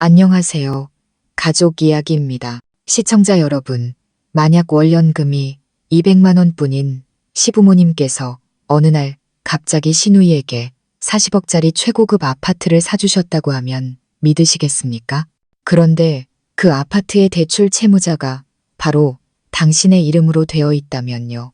안녕하세요. 가족 이야기입니다. 시청자 여러분, 만약 월연금이 200만 원뿐인 시부모님께서 어느 날 갑자기 시누이에게 40억짜리 최고급 아파트를 사주셨다고 하면 믿으시겠습니까? 그런데 그 아파트의 대출 채무자가 바로 당신의 이름으로 되어 있다면요.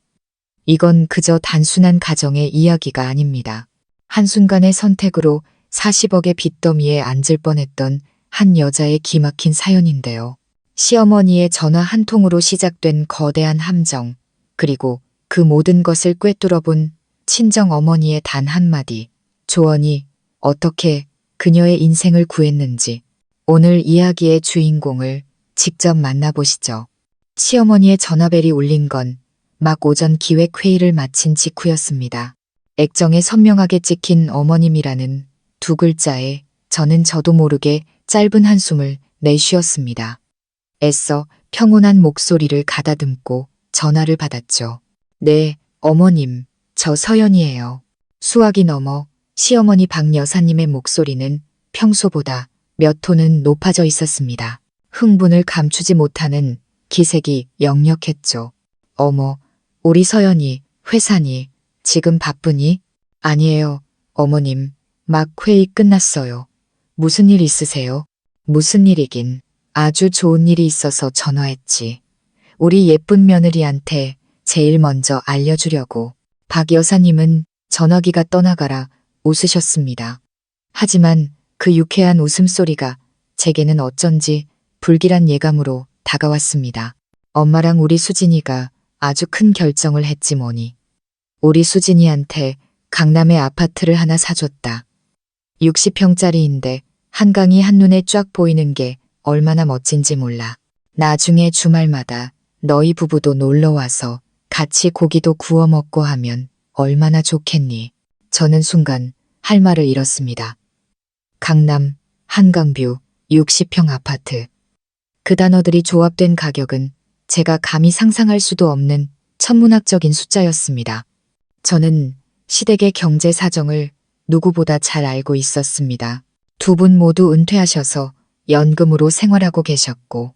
이건 그저 단순한 가정의 이야기가 아닙니다. 한순간의 선택으로 40억의 빚더미에 앉을 뻔했던 한 여자의 기막힌 사연인데요. 시어머니의 전화 한 통으로 시작된 거대한 함정, 그리고 그 모든 것을 꿰뚫어본 친정 어머니의 단 한마디, 조언이 어떻게 그녀의 인생을 구했는지 오늘 이야기의 주인공을 직접 만나보시죠. 시어머니의 전화벨이 울린 건 막 오전 기획회의를 마친 직후였습니다. 액정에 선명하게 찍힌 어머님이라는 두 글자에 저는 저도 모르게 짧은 한숨을 내쉬었습니다. 애써 평온한 목소리를 가다듬고 전화를 받았죠. 네, 어머님, 저 서연이에요. 수화기 넘어 시어머니 박 여사님의 목소리는 평소보다 몇 톤은 높아져 있었습니다. 흥분을 감추지 못하는 기색이 역력했죠. 어머, 우리 서연이, 회사니, 지금 바쁘니? 아니에요, 어머님, 막 회의 끝났어요. 무슨 일 있으세요? 무슨 일이긴. 아주 좋은 일이 있어서 전화했지. 우리 예쁜 며느리한테 제일 먼저 알려주려고. 박 여사님은 전화기가 떠나가라 웃으셨습니다. 하지만 그 유쾌한 웃음소리가 제게는 어쩐지 불길한 예감으로 다가왔습니다. 엄마랑 우리 수진이가 아주 큰 결정을 했지 뭐니. 우리 수진이한테 강남에 아파트를 하나 사줬다. 60평짜리인데 한강이 한눈에 쫙 보이는 게 얼마나 멋진지 몰라. 나중에 주말마다 너희 부부도 놀러와서 같이 고기도 구워 먹고 하면 얼마나 좋겠니. 저는 순간 할 말을 잃었습니다. 강남, 한강뷰, 60평 아파트. 그 단어들이 조합된 가격은 제가 감히 상상할 수도 없는 천문학적인 숫자였습니다. 저는 시댁의 경제 사정을 누구보다 잘 알고 있었습니다. 두 분 모두 은퇴하셔서 연금으로 생활하고 계셨고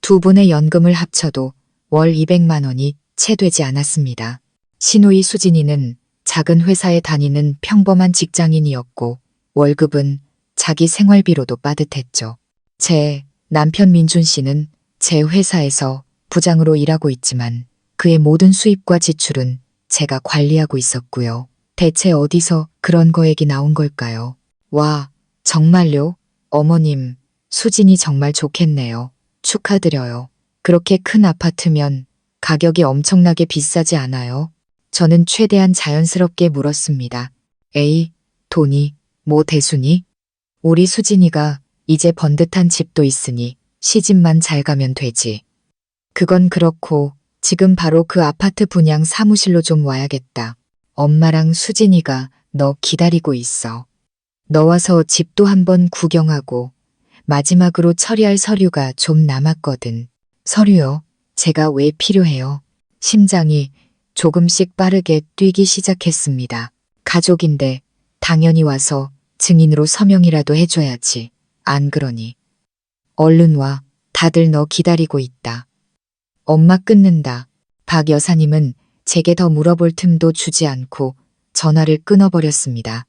두 분의 연금을 합쳐도 월 200만 원이 채 되지 않았습니다. 시누이 수진이는 작은 회사에 다니는 평범한 직장인이었고 월급은 자기 생활비로도 빠듯했죠. 제 남편 민준 씨는 제 회사에서 부장으로 일하고 있지만 그의 모든 수입과 지출은 제가 관리하고 있었고요. 대체 어디서 그런 거액이 나온 걸까요? 와, 정말요? 어머님, 수진이 정말 좋겠네요. 축하드려요. 그렇게 큰 아파트면 가격이 엄청나게 비싸지 않아요? 저는 최대한 자연스럽게 물었습니다. 에이, 돈이, 뭐 대수니? 우리 수진이가 이제 번듯한 집도 있으니 시집만 잘 가면 되지. 그건 그렇고 지금 바로 그 아파트 분양 사무실로 좀 와야겠다. 엄마랑 수진이가 너 기다리고 있어. 너 와서 집도 한번 구경하고 마지막으로 처리할 서류가 좀 남았거든. 서류요? 제가 왜 필요해요? 심장이 조금씩 빠르게 뛰기 시작했습니다. 가족인데 당연히 와서 증인으로 서명이라도 해줘야지. 안 그러니. 얼른 와. 다들 너 기다리고 있다. 엄마 끊는다. 박 여사님은 제게 더 물어볼 틈도 주지 않고 전화를 끊어버렸습니다.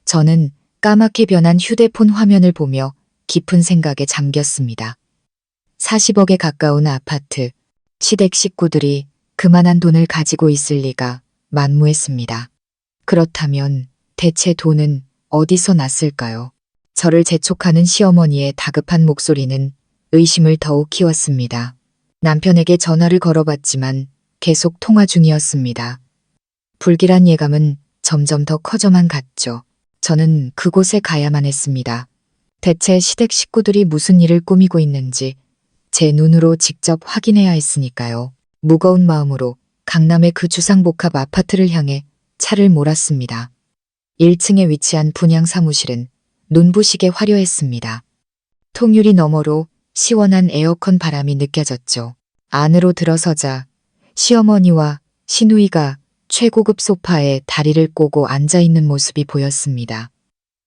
저는 까맣게 변한 휴대폰 화면을 보며 깊은 생각에 잠겼습니다. 40억에 가까운 아파트, 시댁 식구들이 그만한 돈을 가지고 있을 리가 만무했습니다. 그렇다면 대체 돈은 어디서 났을까요? 저를 재촉하는 시어머니의 다급한 목소리는 의심을 더욱 키웠습니다. 남편에게 전화를 걸어봤지만 계속 통화 중이었습니다. 불길한 예감은 점점 더 커져만 갔죠. 저는 그곳에 가야만 했습니다. 대체 시댁 식구들이 무슨 일을 꾸미고 있는지 제 눈으로 직접 확인해야 했으니까요. 무거운 마음으로 강남의 그 주상복합 아파트를 향해 차를 몰았습니다. 1층에 위치한 분양 사무실은 눈부시게 화려했습니다. 통유리 너머로 시원한 에어컨 바람이 느껴졌죠. 안으로 들어서자 시어머니와 시누이가 최고급 소파에 다리를 꼬고 앉아있는 모습이 보였습니다.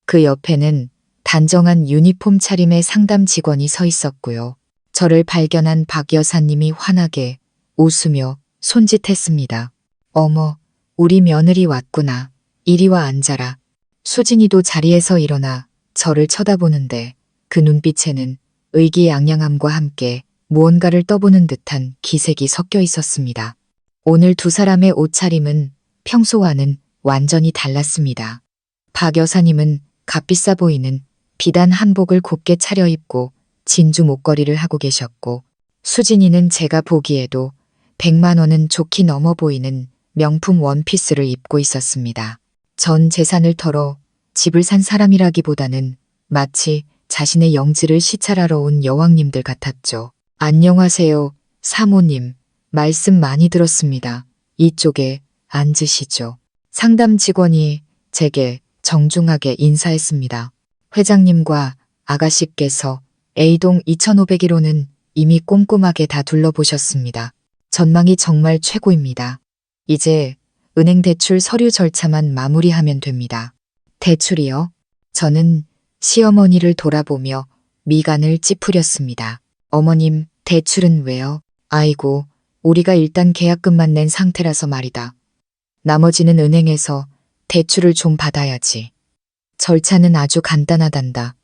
그 옆에는 단정한 유니폼 차림의 상담 직원이 서 있었고요. 저를 발견한 박 여사님이 환하게 웃으며 손짓했습니다. 어머, 우리 며느리 왔구나. 이리 와 앉아라. 수진이도 자리에서 일어나 저를 쳐다보는데 그 눈빛에는 의기양양함과 함께 무언가를 떠보는 듯한 기색이 섞여 있었습니다. 오늘 두 사람의 옷차림은 평소와는 완전히 달랐습니다. 박 여사님은 값비싸 보이는 비단 한복을 곱게 차려입고 진주 목걸이를 하고 계셨고, 수진이는 제가 보기에도 100만 원은 좋게 넘어 보이는 명품 원피스를 입고 있었습니다. 전 재산을 털어 집을 산 사람이라기보다는 마치 자신의 영지를 시찰하러 온 여왕님들 같았죠. 안녕하세요, 사모님. 말씀 많이 들었습니다. 이쪽에 앉으시죠. 상담 직원이 제게 정중하게 인사했습니다. 회장님과 아가씨께서 A동 2501호는 이미 꼼꼼하게 다 둘러보셨습니다. 전망이 정말 최고입니다. 이제 은행 대출 서류 절차만 마무리하면 됩니다. 대출이요? 저는 시어머니를 돌아보며 미간을 찌푸렸습니다. 어머님, 대출은 왜요? 아이고, 우리가 일단 계약금만 낸 상태라서 말이다. 나머지는 은행에서 대출을 좀 받아야지. 절차는 아주 간단하단다.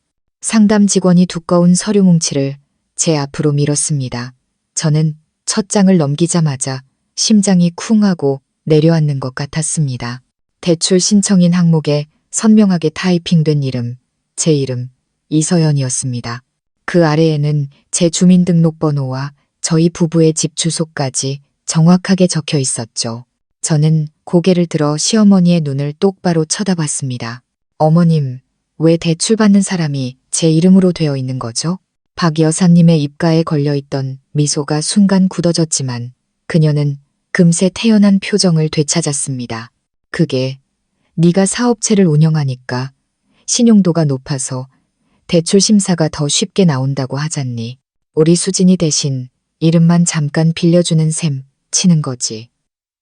상담 직원이 두꺼운 서류 뭉치를 제 앞으로 밀었습니다. 저는 첫 장을 넘기자마자 심장이 쿵 하고 내려앉는 것 같았습니다. 대출 신청인 항목에 선명하게 타이핑된 이름, 제 이름, 이서연이었습니다. 그 아래에는 제 주민등록번호와 저희 부부의 집 주소까지 정확하게 적혀 있었죠. 저는 고개를 들어 시어머니의 눈을 똑바로 쳐다봤습니다. 어머님, 왜 대출 받는 사람이 제 이름으로 되어 있는 거죠? 박 여사님의 입가에 걸려있던 미소가 순간 굳어졌지만 그녀는 금세 태연한 표정을 되찾았습니다. 그게 네가 사업체를 운영하니까 신용도가 높아서 대출 심사가 더 쉽게 나온다고 하잖니. 우리 수진이 대신 이름만 잠깐 빌려주는 셈 치는 거지.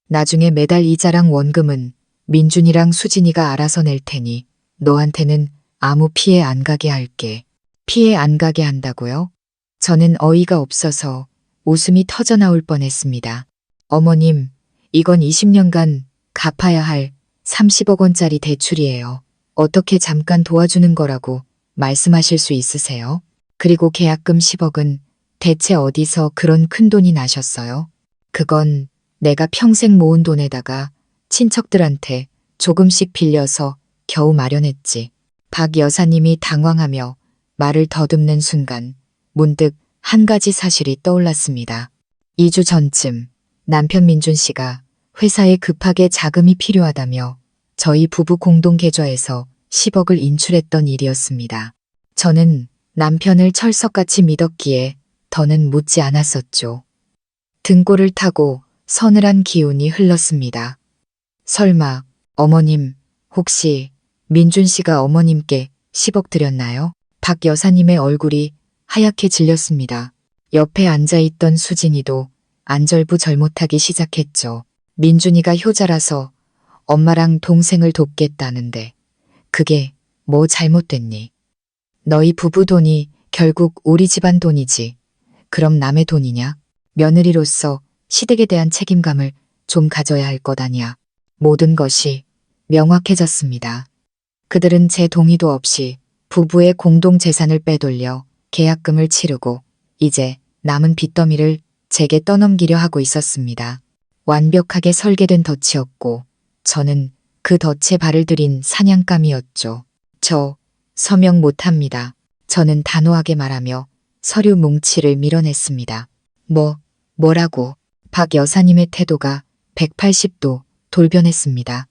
나중에 매달 이자랑 원금은 민준이랑 수진이가 알아서 낼 테니 너한테는 아무 피해 안 가게 할게. 피해 안 가게 한다고요? 저는 어이가 없어서 웃음이 터져나올 뻔했습니다. 어머님, 이건 20년간 갚아야 할 30억 원짜리 대출이에요. 어떻게 잠깐 도와주는 거라고 말씀하실 수 있으세요? 그리고 계약금 10억은 대체 어디서 그런 큰 돈이 나셨어요? 그건 내가 평생 모은 돈에다가 친척들한테 조금씩 빌려서 겨우 마련했지. 박 여사님이 당황하며 말을 더듬는 순간 문득 한 가지 사실이 떠올랐습니다. 2주 전쯤 남편 민준 씨가 회사에 급하게 자금이 필요하다며 저희 부부 공동 계좌에서 10억을 인출했던 일이었습니다. 저는 남편을 철석같이 믿었기에 더는 묻지 않았었죠. 등골을 타고 서늘한 기운이 흘렀습니다. 설마 어머님, 혹시 민준 씨가 어머님께 10억 드렸나요? 박 여사님의 얼굴이 하얗게 질렸습니다. 옆에 앉아있던 수진이도 안절부절못하기 시작했죠. 민준이가 효자라서 엄마랑 동생을 돕겠다는데 그게 뭐 잘못됐니? 너희 부부 돈이 결국 우리 집안 돈이지. 그럼 남의 돈이냐? 며느리로서 시댁에 대한 책임감을 좀 가져야 할 것 아니야. 모든 것이 명확해졌습니다. 그들은 제 동의도 없이 부부의 공동 재산을 빼돌려 계약금을 치르고 이제 남은 빚더미를 제게 떠넘기려 하고 있었습니다. 완벽하게 설계된 덫이었고 저는 그 덫에 발을 들인 사냥감이었죠. 저 서명 못합니다. 저는 단호하게 말하며 서류 뭉치를 밀어냈습니다. 뭐라고? 박 여사님의 태도가 180도 돌변했습니다.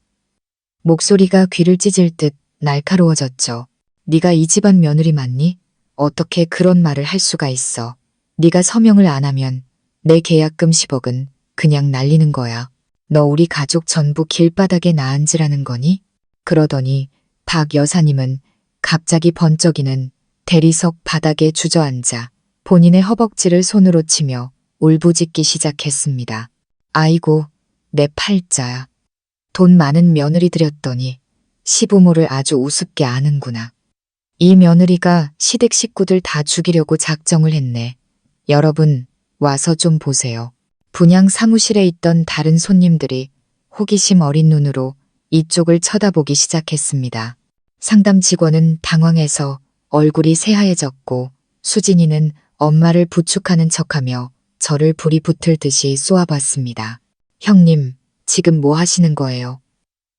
목소리가 귀를 찢을 듯 날카로워졌죠. 네가 이 집안 며느리 맞니? 어떻게 그런 말을 할 수가 있어. 네가 서명을 안 하면 내 계약금 10억은 그냥 날리는 거야. 너 우리 가족 전부 길바닥에 나앉으라는 거니? 그러더니 박 여사님은 갑자기 번쩍이는 대리석 바닥에 주저앉아 본인의 허벅지를 손으로 치며 울부짖기 시작했습니다. 아이고, 내 팔자야. 돈 많은 며느리 들였더니 시부모를 아주 우습게 아는구나. 이 며느리가 시댁 식구들 다 죽이려고 작정을 했네. 여러분, 와서 좀 보세요. 분양 사무실에 있던 다른 손님들이 호기심 어린 눈으로 이쪽을 쳐다보기 시작했습니다. 상담 직원은 당황해서 얼굴이 새하얘졌고 수진이는 엄마를 부축하는 척하며 저를 불이 붙을 듯이 쏘아봤습니다. 형님, 지금 뭐 하시는 거예요?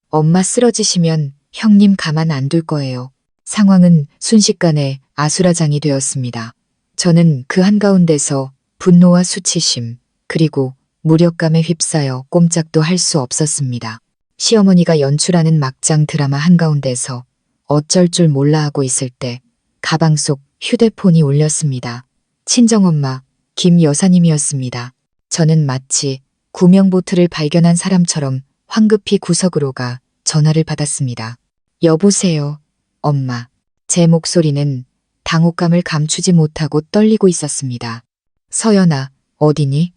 엄마 쓰러지시면 형님 가만 안 둘 거예요. 상황은 순식간에 아수라장이 되었습니다. 저는 그 한가운데서 분노와 수치심, 그리고 무력감에 휩싸여 꼼짝도 할 수 없었습니다. 시어머니가 연출하는 막장 드라마 한가운데서 어쩔 줄 몰라 하고 있을 때 가방 속 휴대폰이 울렸습니다. 친정엄마, 김 여사님이었습니다. 저는 마치 구명보트를 발견한 사람처럼 황급히 구석으로 가 전화를 받았습니다. 여보세요, 엄마. 제 목소리는 당혹감을 감추지 못하고 떨리고 있었습니다. 서연아, 어디니?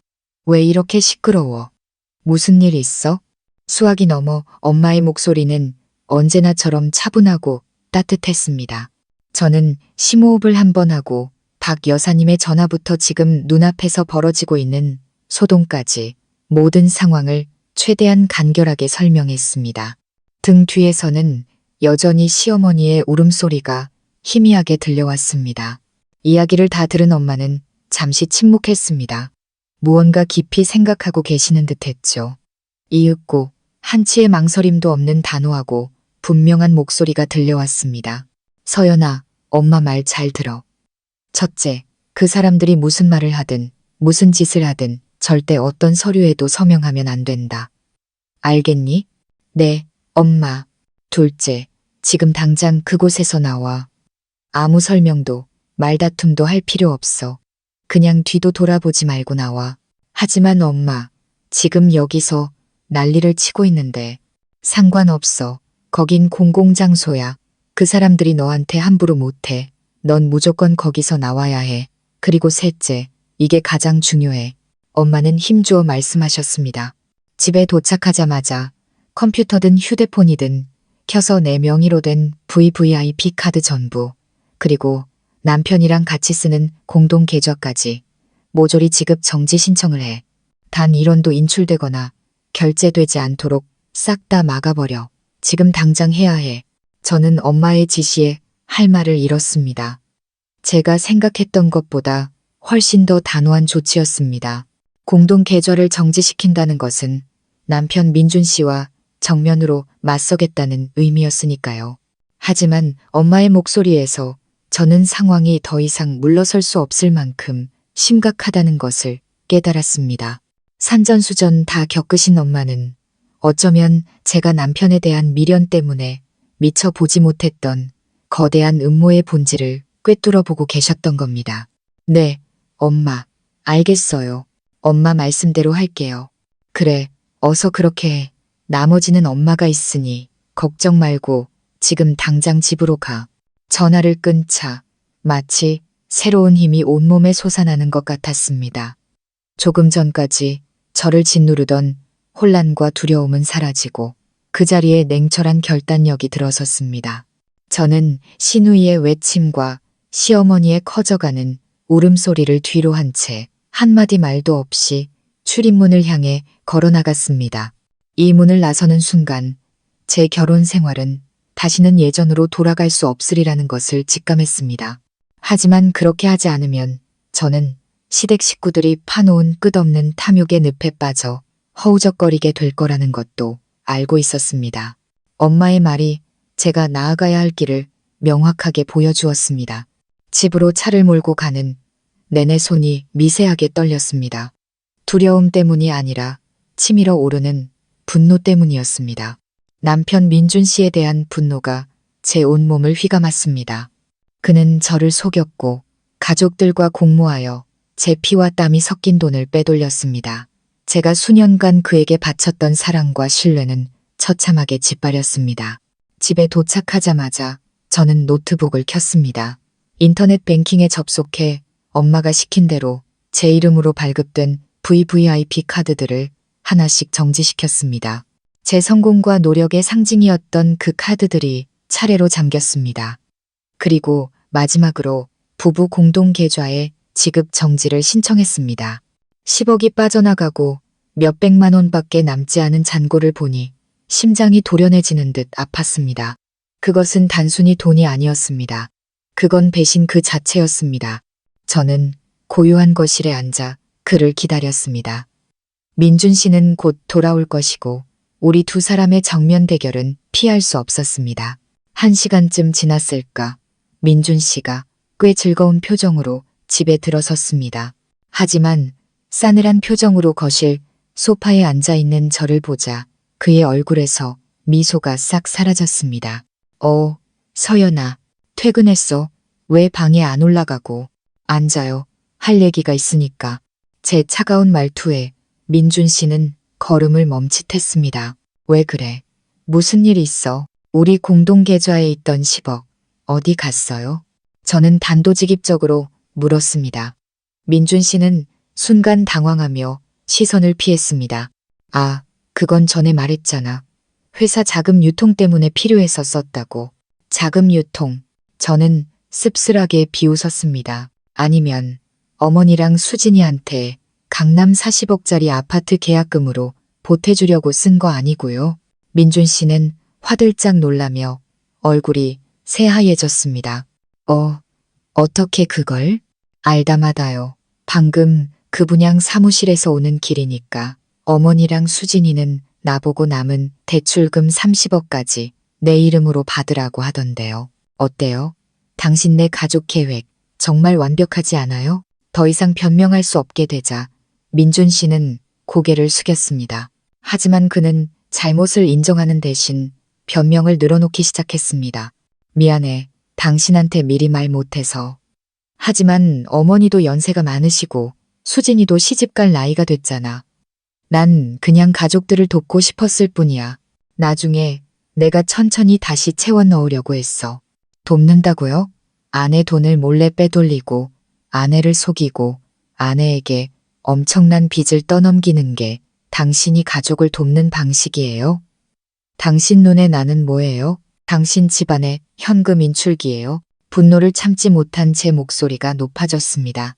왜 이렇게 시끄러워? 무슨 일 있어? 수화기 넘어 엄마의 목소리는 언제나처럼 차분하고 따뜻했습니다. 저는 심호흡을 한 번 하고 박 여사님의 전화부터 지금 눈앞에서 벌어지고 있는 소동까지 모든 상황을 최대한 간결하게 설명했습니다. 등 뒤에서는 여전히 시어머니의 울음소리가 희미하게 들려왔습니다. 이야기를 다 들은 엄마는 잠시 침묵했습니다. 무언가 깊이 생각하고 계시는 듯했죠. 이윽고 한치의 망설임도 없는 단호하고 분명한 목소리가 들려왔습니다. 서연아, 엄마 말 잘 들어. 첫째, 그 사람들이 무슨 말을 하든 무슨 짓을 하든 절대 어떤 서류에도 서명하면 안 된다. 알겠니? 네, 엄마. 둘째, 지금 당장 그곳에서 나와. 아무 설명도 말다툼도 할 필요 없어. 그냥 뒤도 돌아보지 말고 나와. 하지만 엄마, 지금 여기서 난리를 치고 있는데. 상관없어. 거긴 공공장소야. 그 사람들이 너한테 함부로 못해. 넌 무조건 거기서 나와야 해. 그리고 셋째, 이게 가장 중요해. 엄마는 힘주어 말씀하셨습니다. 집에 도착하자마자 컴퓨터든 휴대폰이든 켜서 내 명의로 된 VVIP 카드 전부, 그리고 남편이랑 같이 쓰는 공동 계좌까지 모조리 지급 정지 신청을 해. 단 1원도 인출되거나 결제되지 않도록 싹 다 막아버려. 지금 당장 해야 해. 저는 엄마의 지시에 할 말을 잃었습니다. 제가 생각했던 것보다 훨씬 더 단호한 조치였습니다. 공동 계좌를 정지시킨다는 것은 남편 민준 씨와 정면으로 맞서겠다는 의미였으니까요. 하지만 엄마의 목소리에서 저는 상황이 더 이상 물러설 수 없을 만큼 심각하다는 것을 깨달았습니다. 산전수전 다 겪으신 엄마는 어쩌면 제가 남편에 대한 미련 때문에 미처 보지 못했던 거대한 음모의 본질을 꿰뚫어 보고 계셨던 겁니다. 네, 엄마, 알겠어요. 엄마 말씀대로 할게요. 그래, 어서 그렇게 해. 나머지는 엄마가 있으니 걱정 말고 지금 당장 집으로 가. 전화를 끊자 마치 새로운 힘이 온몸에 솟아나는 것 같았습니다. 조금 전까지 저를 짓누르던 혼란과 두려움은 사라지고 그 자리에 냉철한 결단력이 들어섰습니다. 저는 신우이의 외침과 시어머니의 커져가는 울음소리를 뒤로 한 채 한마디 말도 없이 출입문을 향해 걸어나갔습니다. 이 문을 나서는 순간 제 결혼 생활은 다시는 예전으로 돌아갈 수 없으리라는 것을 직감했습니다. 하지만 그렇게 하지 않으면 저는 시댁 식구들이 파놓은 끝없는 탐욕의 늪에 빠져 허우적거리게 될 거라는 것도 알고 있었습니다. 엄마의 말이 제가 나아가야 할 길을 명확하게 보여주었습니다. 집으로 차를 몰고 가는 내내 손이 미세하게 떨렸습니다. 두려움 때문이 아니라 치밀어 오르는 분노 때문이었습니다. 남편 민준 씨에 대한 분노가 제 온몸을 휘감았습니다. 그는 저를 속였고 가족들과 공모하여 제 피와 땀이 섞인 돈을 빼돌렸습니다. 제가 수년간 그에게 바쳤던 사랑과 신뢰는 처참하게 짓밟렸습니다. 집에 도착하자마자 저는 노트북을 켰습니다. 인터넷 뱅킹에 접속해 엄마가 시킨 대로 제 이름으로 발급된 VVIP 카드들을 하나씩 정지시켰습니다. 제 성공과 노력의 상징이었던 그 카드들이 차례로 잠겼습니다. 그리고 마지막으로 부부 공동 계좌에 지급 정지를 신청했습니다. 10억이 빠져나가고 몇백만 원밖에 남지 않은 잔고를 보니 심장이 도련해지는 듯 아팠습니다. 그것은 단순히 돈이 아니었습니다. 그건 배신 그 자체였습니다. 저는 고요한 거실에 앉아 그를 기다렸습니다. 민준 씨는 곧 돌아올 것이고 우리 두 사람의 정면 대결은 피할 수 없었습니다. 1시간쯤 지났을까 민준 씨가 꽤 즐거운 표정으로 집에 들어섰습니다. 하지만 싸늘한 표정으로 거실 소파에 앉아있는 저를 보자 그의 얼굴에서 미소가 싹 사라졌습니다. 서연아, 퇴근했어. 왜 방에 안 올라가고 앉아요. 할 얘기가 있으니까. 제 차가운 말투에 민준 씨는 걸음을 멈칫했습니다. 왜 그래? 무슨 일 있어? 우리 공동 계좌에 있던 10억 어디 갔어요? 저는 단도직입적으로 물었습니다. 민준 씨는 순간 당황하며 시선을 피했습니다. 아, 그건 전에 말했잖아. 회사 자금 유통 때문에 필요해서 썼다고. 자금 유통. 저는 씁쓸하게 비웃었습니다. 아니면 어머니랑 수진이한테 강남 40억짜리 아파트 계약금으로 보태주려고 쓴 거 아니고요. 민준 씨는 화들짝 놀라며 얼굴이 새하얘졌습니다. 어떻게 그걸? 알다마다요. 방금 그 분양 사무실에서 오는 길이니까 어머니랑 수진이는 나보고 남은 대출금 30억까지 내 이름으로 받으라고 하던데요. 어때요? 당신네 가족 계획 정말 완벽하지 않아요? 더 이상 변명할 수 없게 되자 민준 씨는 고개를 숙였습니다. 하지만 그는 잘못을 인정하는 대신 변명을 늘어놓기 시작했습니다. 미안해. 당신한테 미리 말 못해서. 하지만 어머니도 연세가 많으시고 수진이도 시집갈 나이가 됐잖아. 난 그냥 가족들을 돕고 싶었을 뿐이야. 나중에 내가 천천히 다시 채워 넣으려고 했어. 돕는다고요? 아내 돈을 몰래 빼돌리고 아내를 속이고 아내에게 엄청난 빚을 떠넘기는 게 당신이 가족을 돕는 방식이에요? 당신 눈에 나는 뭐예요? 당신 집안의 현금 인출기예요? 분노를 참지 못한 제 목소리가 높아졌습니다.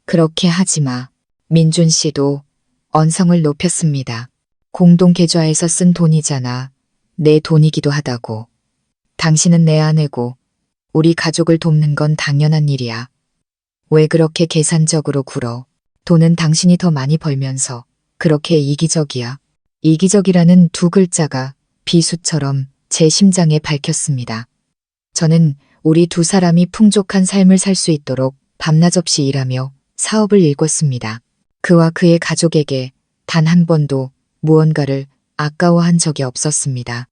그렇게 하지 마. 민준 씨도 언성을 높였습니다. 공동 계좌에서 쓴 돈이잖아. 내 돈이기도 하다고. 당신은 내 아내고 우리 가족을 돕는 건 당연한 일이야. 왜 그렇게 계산적으로 굴어? 돈은 당신이 더 많이 벌면서 그렇게 이기적이야. 이기적이라는 두 글자가 비수처럼 제 심장에 밝혔습니다. 저는 우리 두 사람이 풍족한 삶을 살 수 있도록 밤낮 없이 일하며 사업을 일궜습니다. 그와 그의 가족에게 단 한 번도 무언가를 아까워한 적이 없었습니다.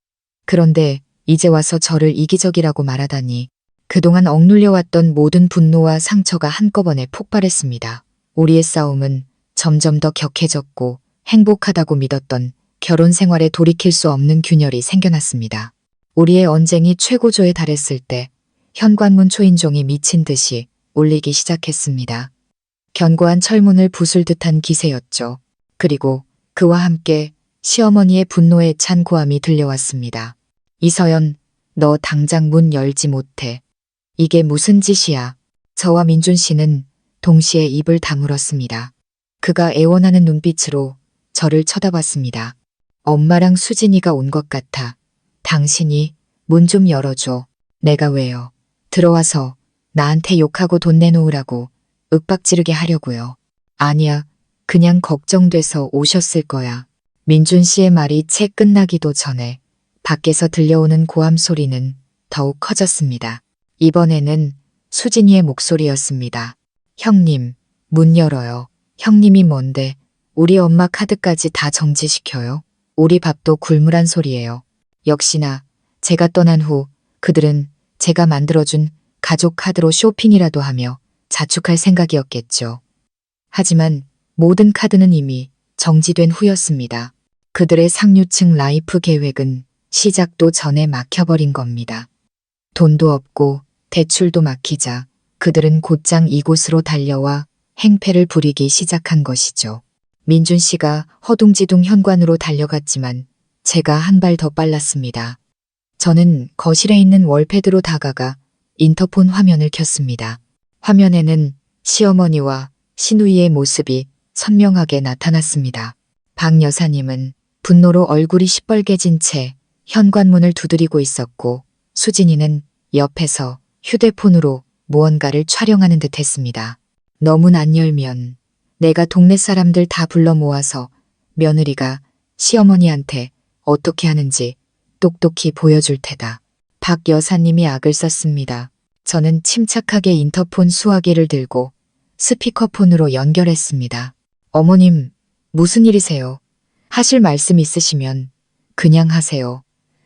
그런데 이제 와서 저를 이기적이라고 말하다니 그동안 억눌려왔던 모든 분노와 상처가 한꺼번에 폭발했습니다. 우리의 싸움은 점점 더 격해졌고 행복하다고 믿었던 결혼 생활에 돌이킬 수 없는 균열이 생겨났습니다. 우리의 언쟁이 최고조에 달했을 때 현관문 초인종이 미친 듯이 울리기 시작했습니다. 견고한 철문을 부술 듯한 기세였죠. 그리고 그와 함께 시어머니의 분노에 찬 고함이 들려왔습니다. 이서연, 너 당장 문 열지 못해. 이게 무슨 짓이야. 저와 민준 씨는 동시에 입을 다물었습니다. 그가 애원하는 눈빛으로 저를 쳐다봤습니다. 엄마랑 수진이가 온 것 같아. 당신이 문 좀 열어줘. 내가 왜요? 들어와서 나한테 욕하고 돈 내놓으라고 윽박지르게 하려고요. 아니야. 그냥 걱정돼서 오셨을 거야. 민준 씨의 말이 채 끝나기도 전에 밖에서 들려오는 고함 소리는 더욱 커졌습니다. 이번에는 수진이의 목소리였습니다. 형님, 문 열어요. 형님이 뭔데 우리 엄마 카드까지 다 정지시켜요? 우리 밥도 굴물한 소리예요. 역시나 제가 떠난 후 그들은 제가 만들어준 가족 카드로 쇼핑이라도 하며 자축할 생각이었겠죠. 하지만 모든 카드는 이미 정지된 후였습니다. 그들의 상류층 라이프 계획은 시작도 전에 막혀버린 겁니다. 돈도 없고 대출도 막히자 그들은 곧장 이곳으로 달려와 행패를 부리기 시작한 것이죠. 민준 씨가 허둥지둥 현관으로 달려갔지만 제가 한 발 더 빨랐습니다. 저는 거실에 있는 월패드로 다가가 인터폰 화면을 켰습니다. 화면에는 시어머니와 시누이의 모습이 선명하게 나타났습니다. 박 여사님은 분노로 얼굴이 시뻘개진 채 현관문을 두드리고 있었고 수진이는 옆에서 휴대폰으로 무언가를 촬영하는 듯 했습니다. 너문 안 열면 내가 동네 사람들 다 불러 모아서 며느리가 시어머니한테 어떻게 하는지 똑똑히 보여줄 테다. 박 여사님이 악을 썼습니다. 저는 침착하게 인터폰 수화기를 들고 스피커폰으로 연결했습니다. 어머님, 무슨 일이세요? 하실 말씀 있으시면 그냥 하세요.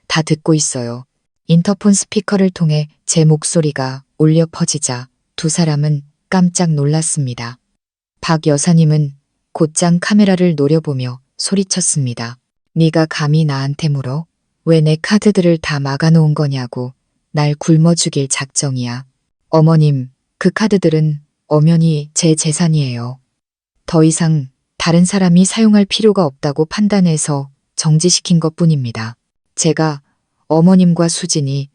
다 듣고 있어요. 인터폰 스피커를 통해 제 목소리가 울려 퍼지자 두 사람은 깜짝 놀랐습니다. 박 여사님은 곧장 카메라를 노려보며 소리쳤습니다. 네가 감히 나한테 물어? 왜 내 카드들을 다 막아놓은 거냐고. 날 굶어 죽일 작정이야. 어머님, 그 카드들은 엄연히 제 재산이에요. 더 이상 다른 사람이 사용할 필요가 없다고 판단해서 정지시킨 것뿐입니다. 제가 어머님과 수진이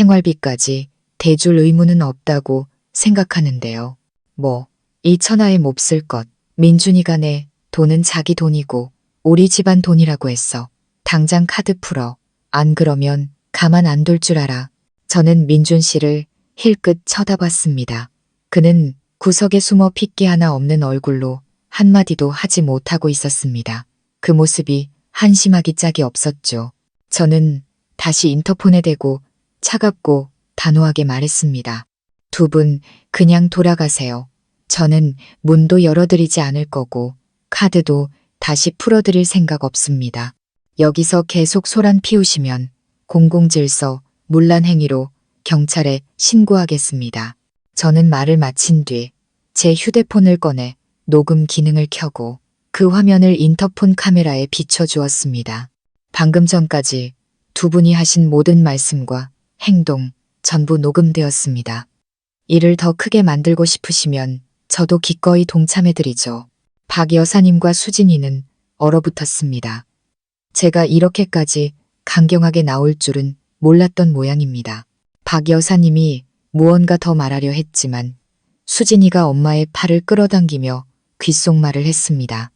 생활비까지 대줄 의무는 없다고 생각하는데요. 뭐, 이 천하에 몹쓸 것. 민준이가 내 돈은 자기 돈이고 우리 집안 돈이라고 했어. 당장 카드 풀어. 안 그러면 가만 안 둘 줄 알아. 저는 민준 씨를 힐끗 쳐다봤습니다. 그는 구석에 숨어 핏기 하나 없는 얼굴로 한마디도 하지 못하고 있었습니다. 그 모습이 한심하기 짝이 없었죠. 저는 다시 인터폰에 대고 차갑고 단호하게 말했습니다. 두 분 그냥 돌아가세요. 저는 문도 열어드리지 않을 거고 카드도 다시 풀어드릴 생각 없습니다. 여기서 계속 소란 피우시면 공공질서 문란 행위로 경찰에 신고하겠습니다. 저는 말을 마친 뒤 제 휴대폰을 꺼내 녹음 기능을 켜고 그 화면을 인터폰 카메라에 비춰주었습니다. 방금 전까지 두 분이 하신 모든 말씀과 행동 전부 녹음되었습니다. 이를 더 크게 만들고 싶으시면 저도 기꺼이 동참해드리죠. 박 여사님과 수진이는 얼어붙었습니다. 제가 이렇게까지 강경하게 나올 줄은 몰랐던 모양입니다. 박 여사님이 무언가 더 말하려 했지만 수진이가 엄마의 팔을 끌어당기며 귓속말을 했습니다.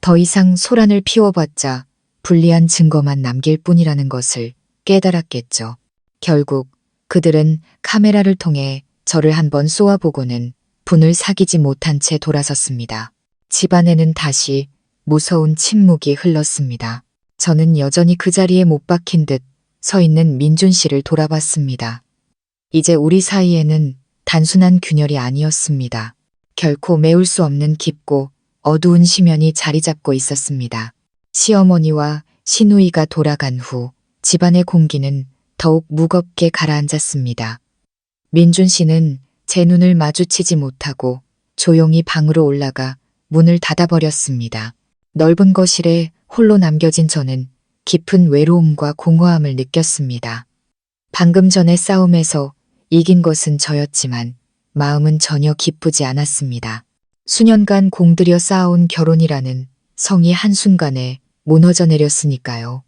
더 이상 소란을 피워봤자 불리한 증거만 남길 뿐이라는 것을 깨달았겠죠. 결국 그들은 카메라를 통해 저를 한번 쏘아보고는 분을 사귀지 못한 채 돌아섰습니다. 집안에는 다시 무서운 침묵이 흘렀습니다. 저는 여전히 그 자리에 못 박힌 듯 서 있는 민준 씨를 돌아봤습니다. 이제 우리 사이에는 단순한 균열이 아니었습니다. 결코 메울 수 없는 깊고 어두운 심연이 자리 잡고 있었습니다. 시어머니와 시누이가 돌아간 후 집안의 공기는 더욱 무겁게 가라앉았습니다. 민준 씨는 제 눈을 마주치지 못하고 조용히 방으로 올라가 문을 닫아버렸습니다. 넓은 거실에 홀로 남겨진 저는 깊은 외로움과 공허함을 느꼈습니다. 방금 전의 싸움에서 이긴 것은 저였지만 마음은 전혀 기쁘지 않았습니다. 수년간 공들여 쌓아온 결혼이라는 성이 한순간에 무너져 내렸으니까요.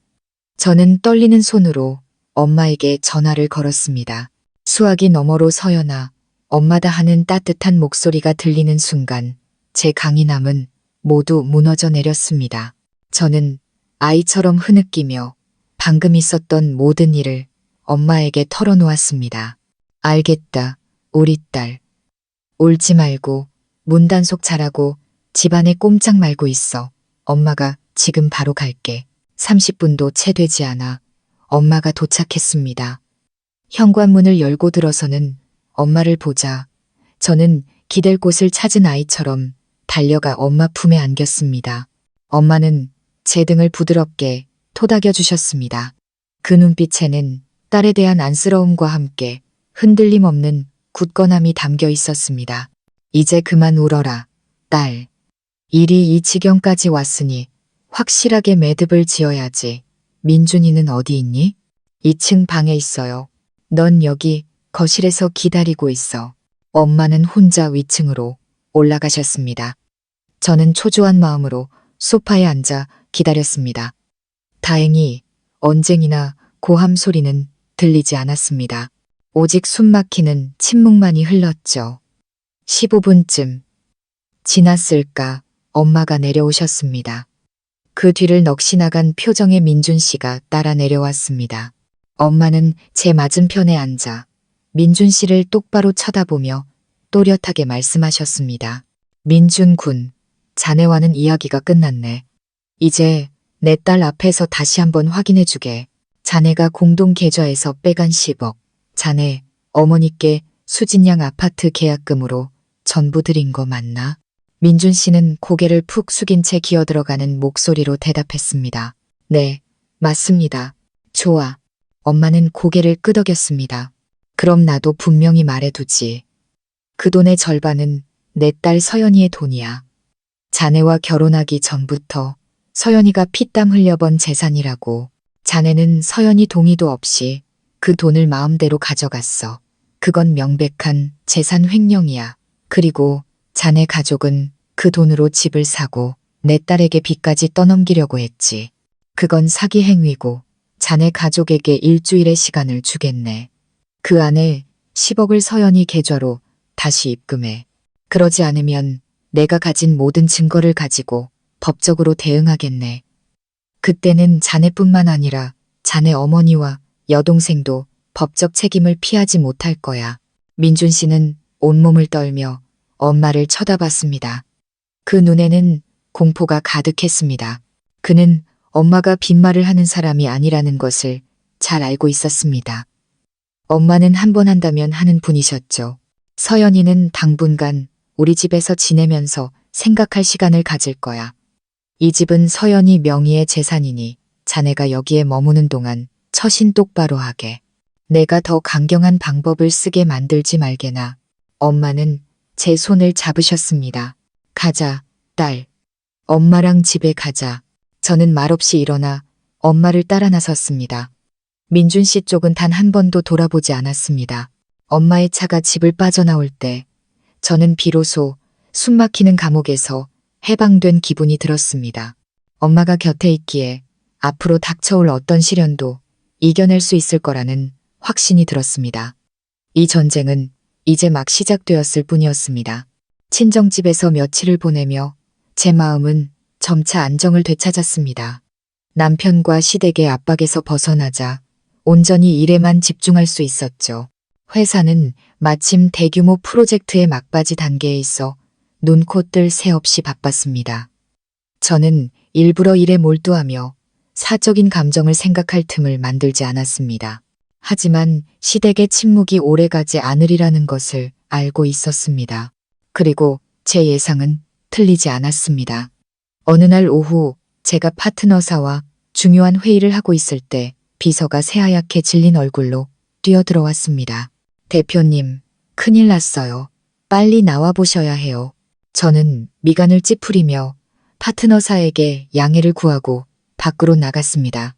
저는 떨리는 손으로 엄마에게 전화를 걸었습니다. 수화기 너머로 서연아, 엄마다 하는 따뜻한 목소리가 들리는 순간 제 강인함은 모두 무너져 내렸습니다. 저는 아이처럼 흐느끼며 방금 있었던 모든 일을 엄마에게 털어놓았습니다. 알겠다, 우리 딸. 울지 말고 문단속 잘하고 집안에 꼼짝 말고 있어. 엄마가 지금 바로 갈게. 30분도 채 되지 않아 엄마가 도착했습니다. 현관문을 열고 들어서는 엄마를 보자 저는 기댈 곳을 찾은 아이처럼 달려가 엄마 품에 안겼습니다. 엄마는 제 등을 부드럽게 토닥여 주셨습니다. 그 눈빛에는 딸에 대한 안쓰러움과 함께 흔들림 없는 굳건함이 담겨 있었습니다. 이제 그만 울어라, 딸. 일이 이 지경까지 왔으니 확실하게 매듭을 지어야지. 민준이는 어디 있니? 2층 방에 있어요. 넌 여기 거실에서 기다리고 있어. 엄마는 혼자 위층으로 올라가셨습니다. 저는 초조한 마음으로 소파에 앉아 기다렸습니다. 다행히 언쟁이나 고함 소리는 들리지 않았습니다. 오직 숨막히는 침묵만이 흘렀죠. 15분쯤 지났을까 엄마가 내려오셨습니다. 그 뒤를 넋이 나간 표정의 민준 씨가 따라 내려왔습니다. 엄마는 제 맞은편에 앉아 민준 씨를 똑바로 쳐다보며 또렷하게 말씀하셨습니다. 민준 군, 자네와는 이야기가 끝났네. 이제 내 딸 앞에서 다시 한번 확인해주게. 자네가 공동계좌에서 빼간 10억, 자네 어머니께 수진양 아파트 계약금으로 전부 드린 거 맞나? 민준 씨는 고개를 푹 숙인 채 기어들어가는 목소리로 대답했습니다. 네, 맞습니다. 좋아. 엄마는 고개를 끄덕였습니다. 그럼 나도 분명히 말해두지. 그 돈의 절반은 내 딸 서연이의 돈이야. 자네와 결혼하기 전부터 서연이가 피땀 흘려번 재산이라고. 자네는 서연이 동의도 없이 그 돈을 마음대로 가져갔어. 그건 명백한 재산 횡령이야. 그리고 자네 가족은 그 돈으로 집을 사고 내 딸에게 빚까지 떠넘기려고 했지. 그건 사기 행위고 자네 가족에게 일주일의 시간을 주겠네. 그 안에 10억을 서연이 계좌로 다시 입금해. 그러지 않으면 내가 가진 모든 증거를 가지고 법적으로 대응하겠네. 그때는 자네뿐만 아니라 자네 어머니와 여동생도 법적 책임을 피하지 못할 거야. 민준 씨는 온몸을 떨며 엄마를 쳐다봤습니다. 그 눈에는 공포가 가득했습니다. 그는 엄마가 빈말을 하는 사람이 아니라는 것을 잘 알고 있었습니다. 엄마는 한 번 한다면 하는 분이셨죠. 서연이는 당분간 우리 집에서 지내면서 생각할 시간을 가질 거야. 이 집은 서연이 명의의 재산이니 자네가 여기에 머무는 동안 처신 똑바로 하게. 내가 더 강경한 방법을 쓰게 만들지 말게나. 엄마는 제 손을 잡으셨습니다. 가자, 딸. 엄마랑 집에 가자. 저는 말없이 일어나 엄마를 따라 나섰습니다. 민준 씨 쪽은 단 한 번도 돌아보지 않았습니다. 엄마의 차가 집을 빠져나올 때 저는 비로소 숨막히는 감옥에서 해방된 기분이 들었습니다. 엄마가 곁에 있기에 앞으로 닥쳐올 어떤 시련도 이겨낼 수 있을 거라는 확신이 들었습니다. 이 전쟁은 이제 막 시작되었을 뿐이었습니다. 친정집에서 며칠을 보내며 제 마음은 점차 안정을 되찾았습니다. 남편과 시댁의 압박에서 벗어나자 온전히 일에만 집중할 수 있었죠. 회사는 마침 대규모 프로젝트의 막바지 단계에 있어 눈코 뜰 새 없이 바빴습니다. 저는 일부러 일에 몰두하며 사적인 감정을 생각할 틈을 만들지 않았습니다. 하지만 시댁의 침묵이 오래가지 않으리라는 것을 알고 있었습니다. 그리고 제 예상은 틀리지 않았습니다. 어느 날 오후 제가 파트너사와 중요한 회의를 하고 있을 때 비서가 새하얗게 질린 얼굴로 뛰어들어왔습니다. 대표님, 큰일 났어요. 빨리 나와보셔야 해요. 저는 미간을 찌푸리며 파트너사에게 양해를 구하고 밖으로 나갔습니다.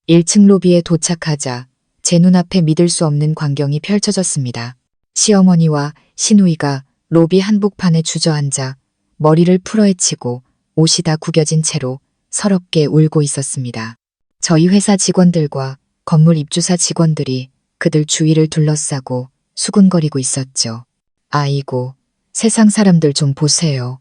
1층 로비에 도착하자 제 눈앞에 믿을 수 없는 광경이 펼쳐졌습니다. 시어머니와 시누이가 로비 한복판에 주저앉아 머리를 풀어헤치고 옷이 다 구겨진 채로 서럽게 울고 있었습니다. 저희 회사 직원들과 건물 입주사 직원들이 그들 주위를 둘러싸고 수군거리고 있었죠. 아이고, 세상 사람들 좀 보세요.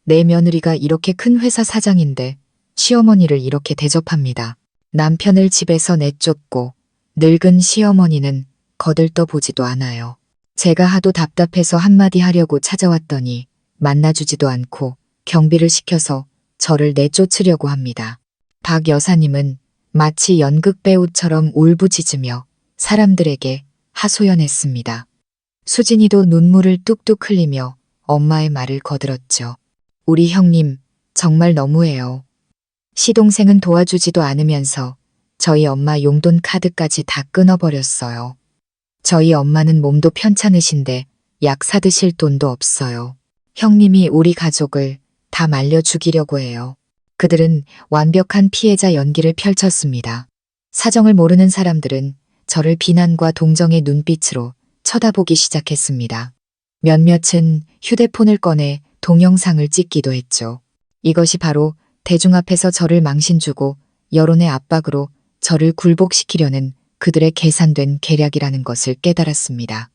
내 며느리가 이렇게 큰 회사 사장인데 시어머니를 이렇게 대접합니다. 남편을 집에서 내쫓고 늙은 시어머니는 거들떠 보지도 않아요. 제가 하도 답답해서 한마디 하려고 찾아왔더니 만나주지도 않고 경비를 시켜서 저를 내쫓으려고 합니다. 박 여사님은 마치 연극 배우처럼 울부짖으며 사람들에게 하소연했습니다. 수진이도 눈물을 뚝뚝 흘리며 엄마의 말을 거들었죠. 우리 형님 정말 너무해요. 시동생은 도와주지도 않으면서 저희 엄마 용돈 카드까지 다 끊어버렸어요. 저희 엄마는 몸도 편찮으신데 약 사드실 돈도 없어요. 형님이 우리 가족을 다 말려 죽이려고 해요. 그들은 완벽한 피해자 연기를 펼쳤습니다. 사정을 모르는 사람들은 저를 비난과 동정의 눈빛으로 쳐다보기 시작했습니다. 몇몇은 휴대폰을 꺼내 동영상을 찍기도 했죠. 이것이 바로 대중 앞에서 저를 망신주고 여론의 압박으로 저를 굴복시키려는 그들의 계산된 계략이라는 것을 깨달았습니다.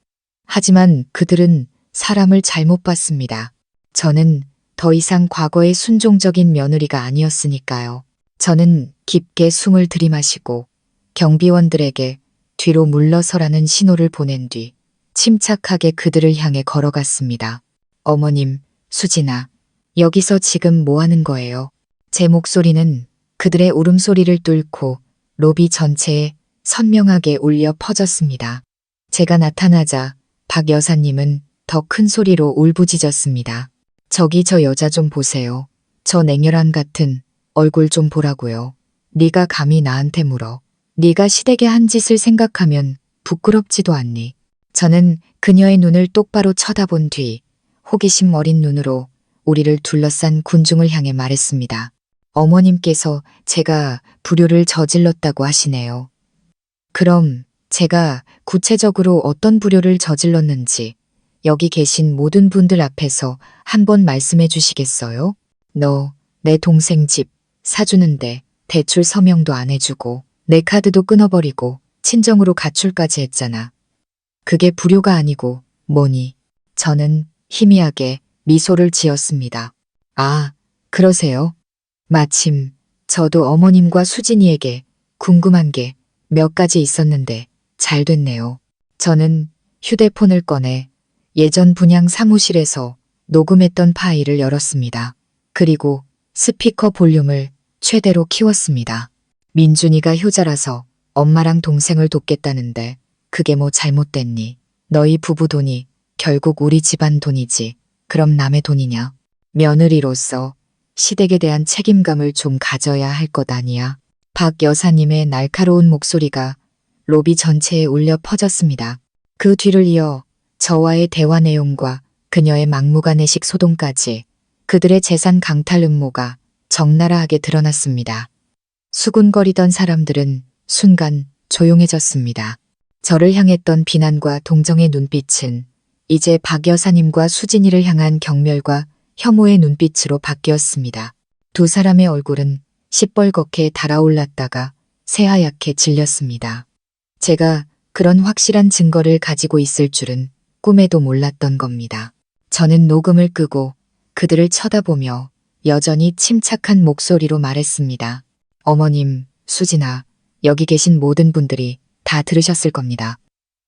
하지만 그들은 사람을 잘못 봤습니다. 저는 더 이상 과거의 순종적인 며느리가 아니었으니까요. 저는 깊게 숨을 들이마시고 경비원들에게 뒤로 물러서라는 신호를 보낸 뒤 침착하게 그들을 향해 걸어갔습니다. 어머님, 수진아, 여기서 지금 뭐 하는 거예요? 제 목소리는 그들의 울음소리를 뚫고 로비 전체에 선명하게 울려 퍼졌습니다. 제가 나타나자 박 여사님은 더 큰 소리로 울부짖었습니다. 저기 저 여자 좀 보세요. 저 냉혈한 같은 얼굴 좀 보라고요. 네가 감히 나한테 물어. 네가 시댁에 한 짓을 생각하면 부끄럽지도 않니? 저는 그녀의 눈을 똑바로 쳐다본 뒤 호기심 어린 눈으로 우리를 둘러싼 군중을 향해 말했습니다. 어머님께서 제가 불효를 저질렀다고 하시네요. 그럼 제가 구체적으로 어떤 불효를 저질렀는지 여기 계신 모든 분들 앞에서 한번 말씀해 주시겠어요? 너 내 동생 집 사주는데 대출 서명도 안 해주고 내 카드도 끊어버리고 친정으로 가출까지 했잖아. 그게 불효가 아니고 뭐니? 저는 희미하게 미소를 지었습니다. 아, 그러세요? 마침 저도 어머님과 수진이에게 궁금한 게 몇 가지 있었는데 잘 됐네요. 저는 휴대폰을 꺼내 예전 분양 사무실에서 녹음했던 파일을 열었습니다. 그리고 스피커 볼륨을 최대로 키웠습니다. 민준이가 효자라서 엄마랑 동생을 돕겠다는데 그게 뭐 잘못됐니? 너희 부부 돈이 결국 우리 집안 돈이지. 그럼 남의 돈이냐? 며느리로서 시댁에 대한 책임감을 좀 가져야 할 것 아니야? 박 여사님의 날카로운 목소리가 로비 전체에 울려 퍼졌습니다. 그 뒤를 이어 저와의 대화 내용과 그녀의 막무가내식 소동까지 그들의 재산 강탈 음모가 적나라하게 드러났습니다. 수군거리던 사람들은 순간 조용해졌습니다. 저를 향했던 비난과 동정의 눈빛은 이제 박 여사님과 수진이를 향한 경멸과 혐오의 눈빛으로 바뀌었습니다. 두 사람의 얼굴은 시뻘겋게 달아올랐다가 새하얗게 질렸습니다. 제가 그런 확실한 증거를 가지고 있을 줄은 꿈에도 몰랐던 겁니다. 저는 녹음을 끄고 그들을 쳐다보며 여전히 침착한 목소리로 말했습니다. 어머님, 수진아, 여기 계신 모든 분들이 다 들으셨을 겁니다.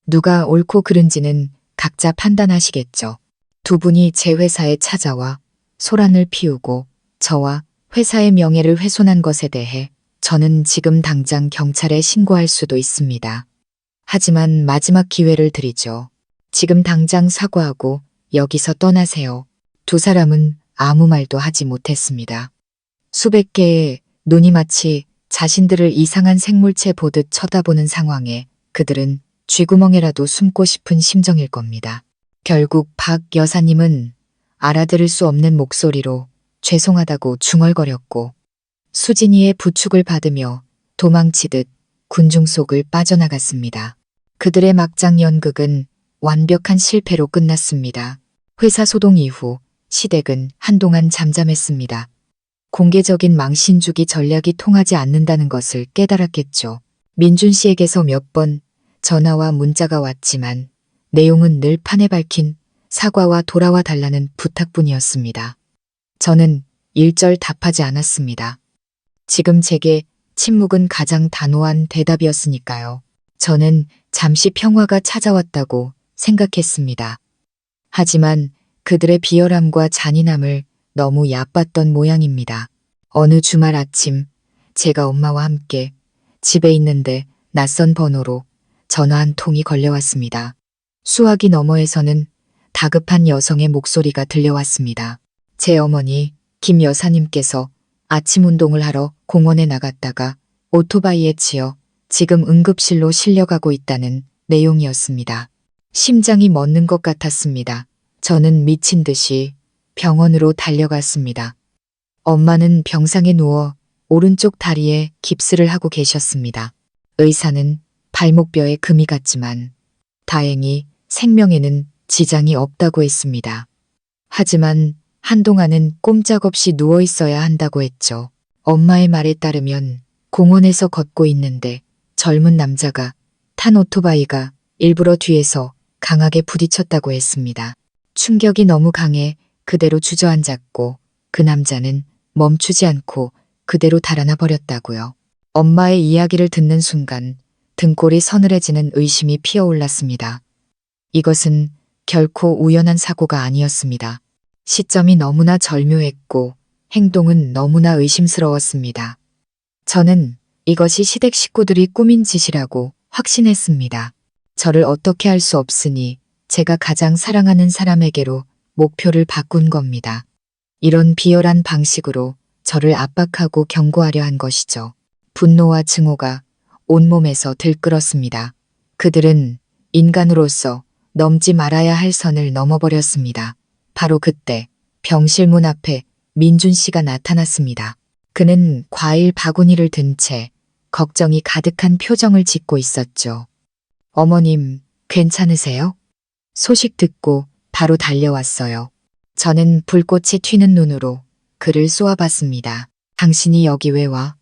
누가 옳고 그른지는 각자 판단하시겠죠. 두 분이 제 회사에 찾아와 소란을 피우고 저와 회사의 명예를 훼손한 것에 대해 저는 지금 당장 경찰에 신고할 수도 있습니다. 하지만 마지막 기회를 드리죠. 지금 당장 사과하고 여기서 떠나세요. 두 사람은 아무 말도 하지 못했습니다. 수백 개의 눈이 마치 자신들을 이상한 생물체 보듯 쳐다보는 상황에 그들은 쥐구멍에라도 숨고 싶은 심정일 겁니다. 결국 박 여사님은 알아들을 수 없는 목소리로 죄송하다고 중얼거렸고 수진이의 부축을 받으며 도망치듯 군중 속을 빠져나갔습니다. 그들의 막장 연극은 완벽한 실패로 끝났습니다. 회사 소동 이후 시댁은 한동안 잠잠했습니다. 공개적인 망신주기 전략이 통하지 않는다는 것을 깨달았겠죠. 민준 씨에게서 몇 번 전화와 문자가 왔지만 내용은 늘 판에 밝힌 사과와 돌아와 달라는 부탁뿐이었습니다. 저는 일절 답하지 않았습니다. 지금 제게 침묵은 가장 단호한 대답이었으니까요. 저는 잠시 평화가 찾아왔다고 생각했습니다. 하지만 그들의 비열함과 잔인함을 너무 얕봤던 모양입니다. 어느 주말 아침 제가 엄마와 함께 집에 있는데 낯선 번호로 전화 한 통이 걸려왔습니다. 수화기 너머에서는 다급한 여성의 목소리가 들려왔습니다. 제 어머니 김 여사님께서 아침 운동을 하러 공원에 나갔다가 오토바이에 치여 지금 응급실로 실려가고 있다는 내용이었습니다. 심장이 멎는 것 같았습니다. 저는 미친 듯이 병원으로 달려갔습니다. 엄마는 병상에 누워 오른쪽 다리에 깁스를 하고 계셨습니다. 의사는 발목뼈에 금이 갔지만 다행히 생명에는 지장이 없다고 했습니다. 하지만 한동안은 꼼짝없이 누워 있어야 한다고 했죠. 엄마의 말에 따르면 공원에서 걷고 있는데 젊은 남자가 탄 오토바이가 일부러 뒤에서 강하게 부딪혔다고 했습니다. 충격이 너무 강해 그대로 주저앉았고 그 남자는 멈추지 않고 그대로 달아나 버렸다고요. 엄마의 이야기를 듣는 순간 등골이 서늘해지는 의심이 피어올랐습니다. 이것은 결코 우연한 사고가 아니었습니다. 시점이 너무나 절묘했고 행동은 너무나 의심스러웠습니다. 저는 이것이 시댁 식구들이 꾸민 짓이라고 확신했습니다. 저를 어떻게 할 수 없으니 제가 가장 사랑하는 사람에게로 목표를 바꾼 겁니다. 이런 비열한 방식으로 저를 압박하고 경고하려 한 것이죠. 분노와 증오가 온몸에서 들끓었습니다. 그들은 인간으로서 넘지 말아야 할 선을 넘어버렸습니다. 바로 그때 병실 문 앞에 민준 씨가 나타났습니다. 그는 과일 바구니를 든 채 걱정이 가득한 표정을 짓고 있었죠. 어머님, 괜찮으세요? 소식 듣고 바로 달려왔어요. 저는 불꽃이 튀는 눈으로 그를 쏘아봤습니다. 당신이 여기 왜 와?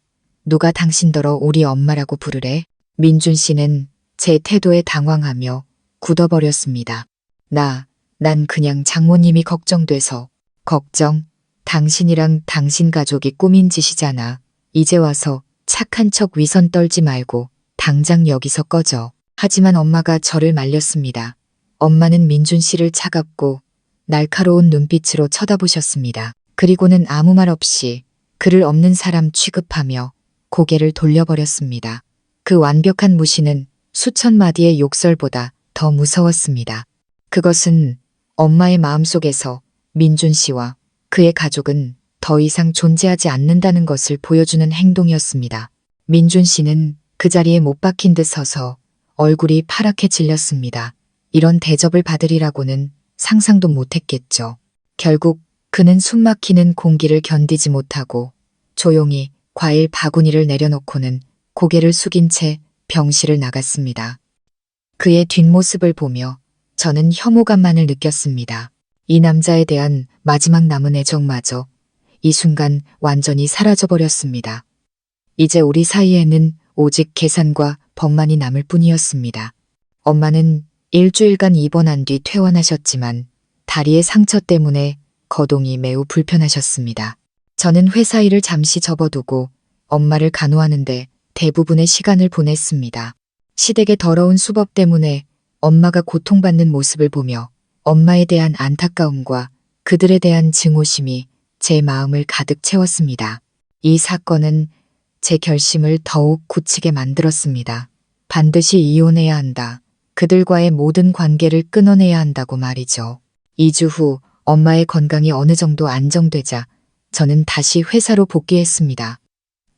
누가 당신더러 우리 엄마라고 부르래? 민준 씨는 제 태도에 당황하며 굳어버렸습니다. 난 그냥 장모님이 걱정돼서. 걱정? 당신이랑 당신 가족이 꾸민 짓이잖아. 이제 와서 착한 척 위선 떨지 말고 당장 여기서 꺼져. 하지만 엄마가 저를 말렸습니다. 엄마는 민준 씨를 차갑고 날카로운 눈빛으로 쳐다보셨습니다. 그리고는 아무 말 없이 그를 없는 사람 취급하며 고개를 돌려버렸습니다. 그 완벽한 무시는 수천 마디의 욕설보다 더 무서웠습니다. 그것은 엄마의 마음속에서 민준 씨와 그의 가족은 더 이상 존재하지 않는다는 것을 보여주는 행동이었습니다. 민준 씨는 그 자리에 못 박힌 듯 서서 얼굴이 파랗게 질렸습니다. 이런 대접을 받으리라고는 상상도 못했겠죠. 결국 그는 숨막히는 공기를 견디지 못하고 조용히 과일 바구니를 내려놓고는 고개를 숙인 채 병실을 나갔습니다. 그의 뒷모습을 보며 저는 혐오감만을 느꼈습니다. 이 남자에 대한 마지막 남은 애정마저 이 순간 완전히 사라져버렸습니다. 이제 우리 사이에는 오직 계산과 법만이 남을 뿐이었습니다. 엄마는 일주일간 입원한 뒤 퇴원하셨지만 다리의 상처 때문에 거동이 매우 불편하셨습니다. 저는 회사 일을 잠시 접어두고 엄마를 간호하는데 대부분의 시간을 보냈습니다. 시댁의 더러운 수법 때문에 엄마가 고통받는 모습을 보며 엄마에 대한 안타까움과 그들에 대한 증오심이 제 마음을 가득 채웠습니다. 이 사건은 제 결심을 더욱 굳히게 만들었습니다. 반드시 이혼해야 한다. 그들과의 모든 관계를 끊어내야 한다고 말이죠. 2주 후 엄마의 건강이 어느 정도 안정되자 저는 다시 회사로 복귀했습니다.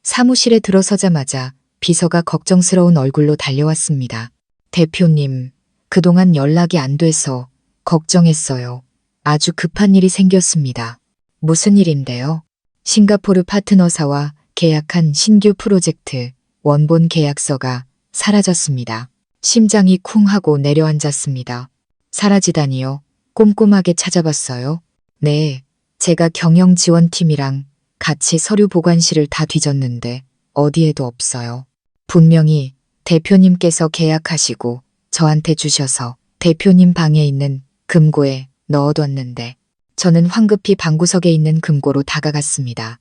사무실에 들어서자마자 비서가 걱정스러운 얼굴로 달려왔습니다. 대표님, 그동안 연락이 안 돼서 걱정했어요. 아주 급한 일이 생겼습니다. 무슨 일인데요? 싱가포르 파트너사와 계약한 신규 프로젝트 원본 계약서가 사라졌습니다. 심장이 쿵 하고 내려앉았습니다. 사라지다니요? 꼼꼼하게 찾아봤어요? 네, 제가 경영지원팀이랑 같이 서류 보관실을 다 뒤졌는데 어디에도 없어요. 분명히 대표님께서 계약하시고 저한테 주셔서 대표님 방에 있는 금고에 넣어뒀는데 저는 황급히 방구석에 있는 금고로 다가갔습니다.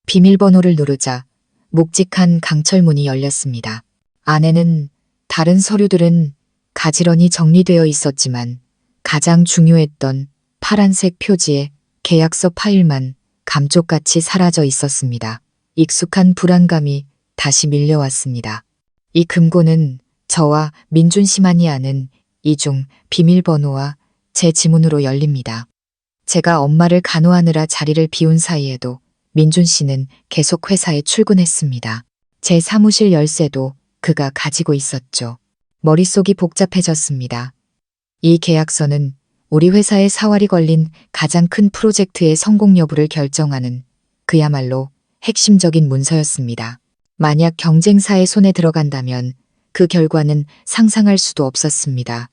비밀번호를 누르자 묵직한 강철문이 열렸습니다. 안에는 다른 서류들은 가지런히 정리되어 있었지만 가장 중요했던 파란색 표지의 계약서 파일만 감쪽같이 사라져 있었습니다. 익숙한 불안감이 다시 밀려왔습니다. 이 금고는 저와 민준 씨만이 아는 이중 비밀번호와 제 지문으로 열립니다. 제가 엄마를 간호하느라 자리를 비운 사이에도 민준 씨는 계속 회사에 출근했습니다. 제 사무실 열쇠도 그가 가지고 있었죠. 머릿속이 복잡해졌습니다. 이 계약서는 우리 회사의 사활이 걸린 가장 큰 프로젝트의 성공 여부를 결정하는 그야말로 핵심적인 문서였습니다. 만약 경쟁사의 손에 들어간다면 그 결과는 상상할 수도 없었습니다.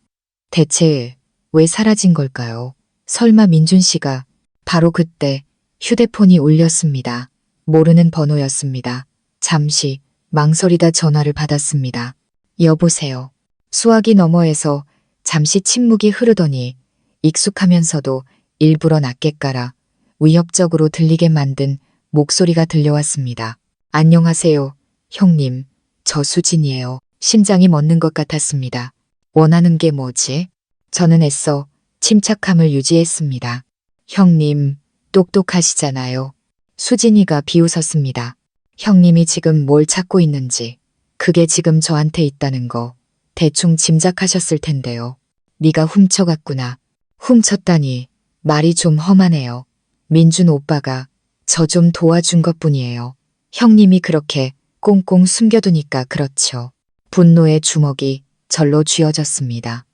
대체 왜 사라진 걸까요? 설마 민준 씨가 바로 그때 휴대폰이 울렸습니다. 모르는 번호였습니다. 잠시 망설이다 전화를 받았습니다. 여보세요. 수화기 너머에서 잠시 침묵이 흐르더니 익숙하면서도 일부러 낮게 깔아 위협적으로 들리게 만든 목소리가 들려왔습니다. 안녕하세요, 형님. 저 수진이에요. 심장이 멎는 것 같았습니다. 원하는 게 뭐지? 저는 애써 침착함을 유지했습니다. 형님, 똑똑하시잖아요. 수진이가 비웃었습니다. 형님이 지금 뭘 찾고 있는지, 그게 지금 저한테 있다는 거 대충 짐작하셨을 텐데요. 네가 훔쳐갔구나. 훔쳤다니 말이 좀 험하네요. 민준 오빠가 저 좀 도와준 것뿐이에요. 형님이 그렇게 꽁꽁 숨겨두니까 그렇죠. 분노의 주먹이 절로 쥐어졌습니다.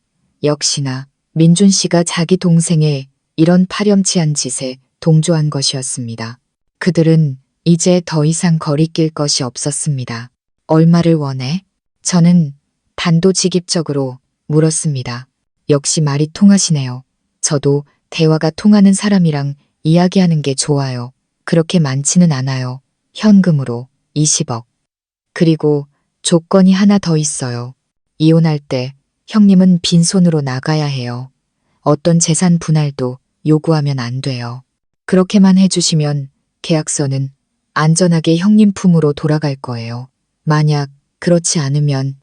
역시나 민준 씨가 자기 동생의 이런 파렴치한 짓에 동조한 것이었습니다. 그들은 이제 더 이상 거리낄 것이 없었습니다. 얼마를 원해? 저는 단도직입적으로 물었습니다. 역시 말이 통하시네요. 저도 대화가 통하는 사람이랑 이야기하는 게 좋아요. 그렇게 많지는 않아요. 현금으로 20억. 그리고 조건이 하나 더 있어요. 이혼할 때 형님은 빈손으로 나가야 해요. 어떤 재산 분할도 요구하면 안 돼요. 그렇게만 해주시면 계약서는 안전하게 형님 품으로 돌아갈 거예요. 만약 그렇지 않으면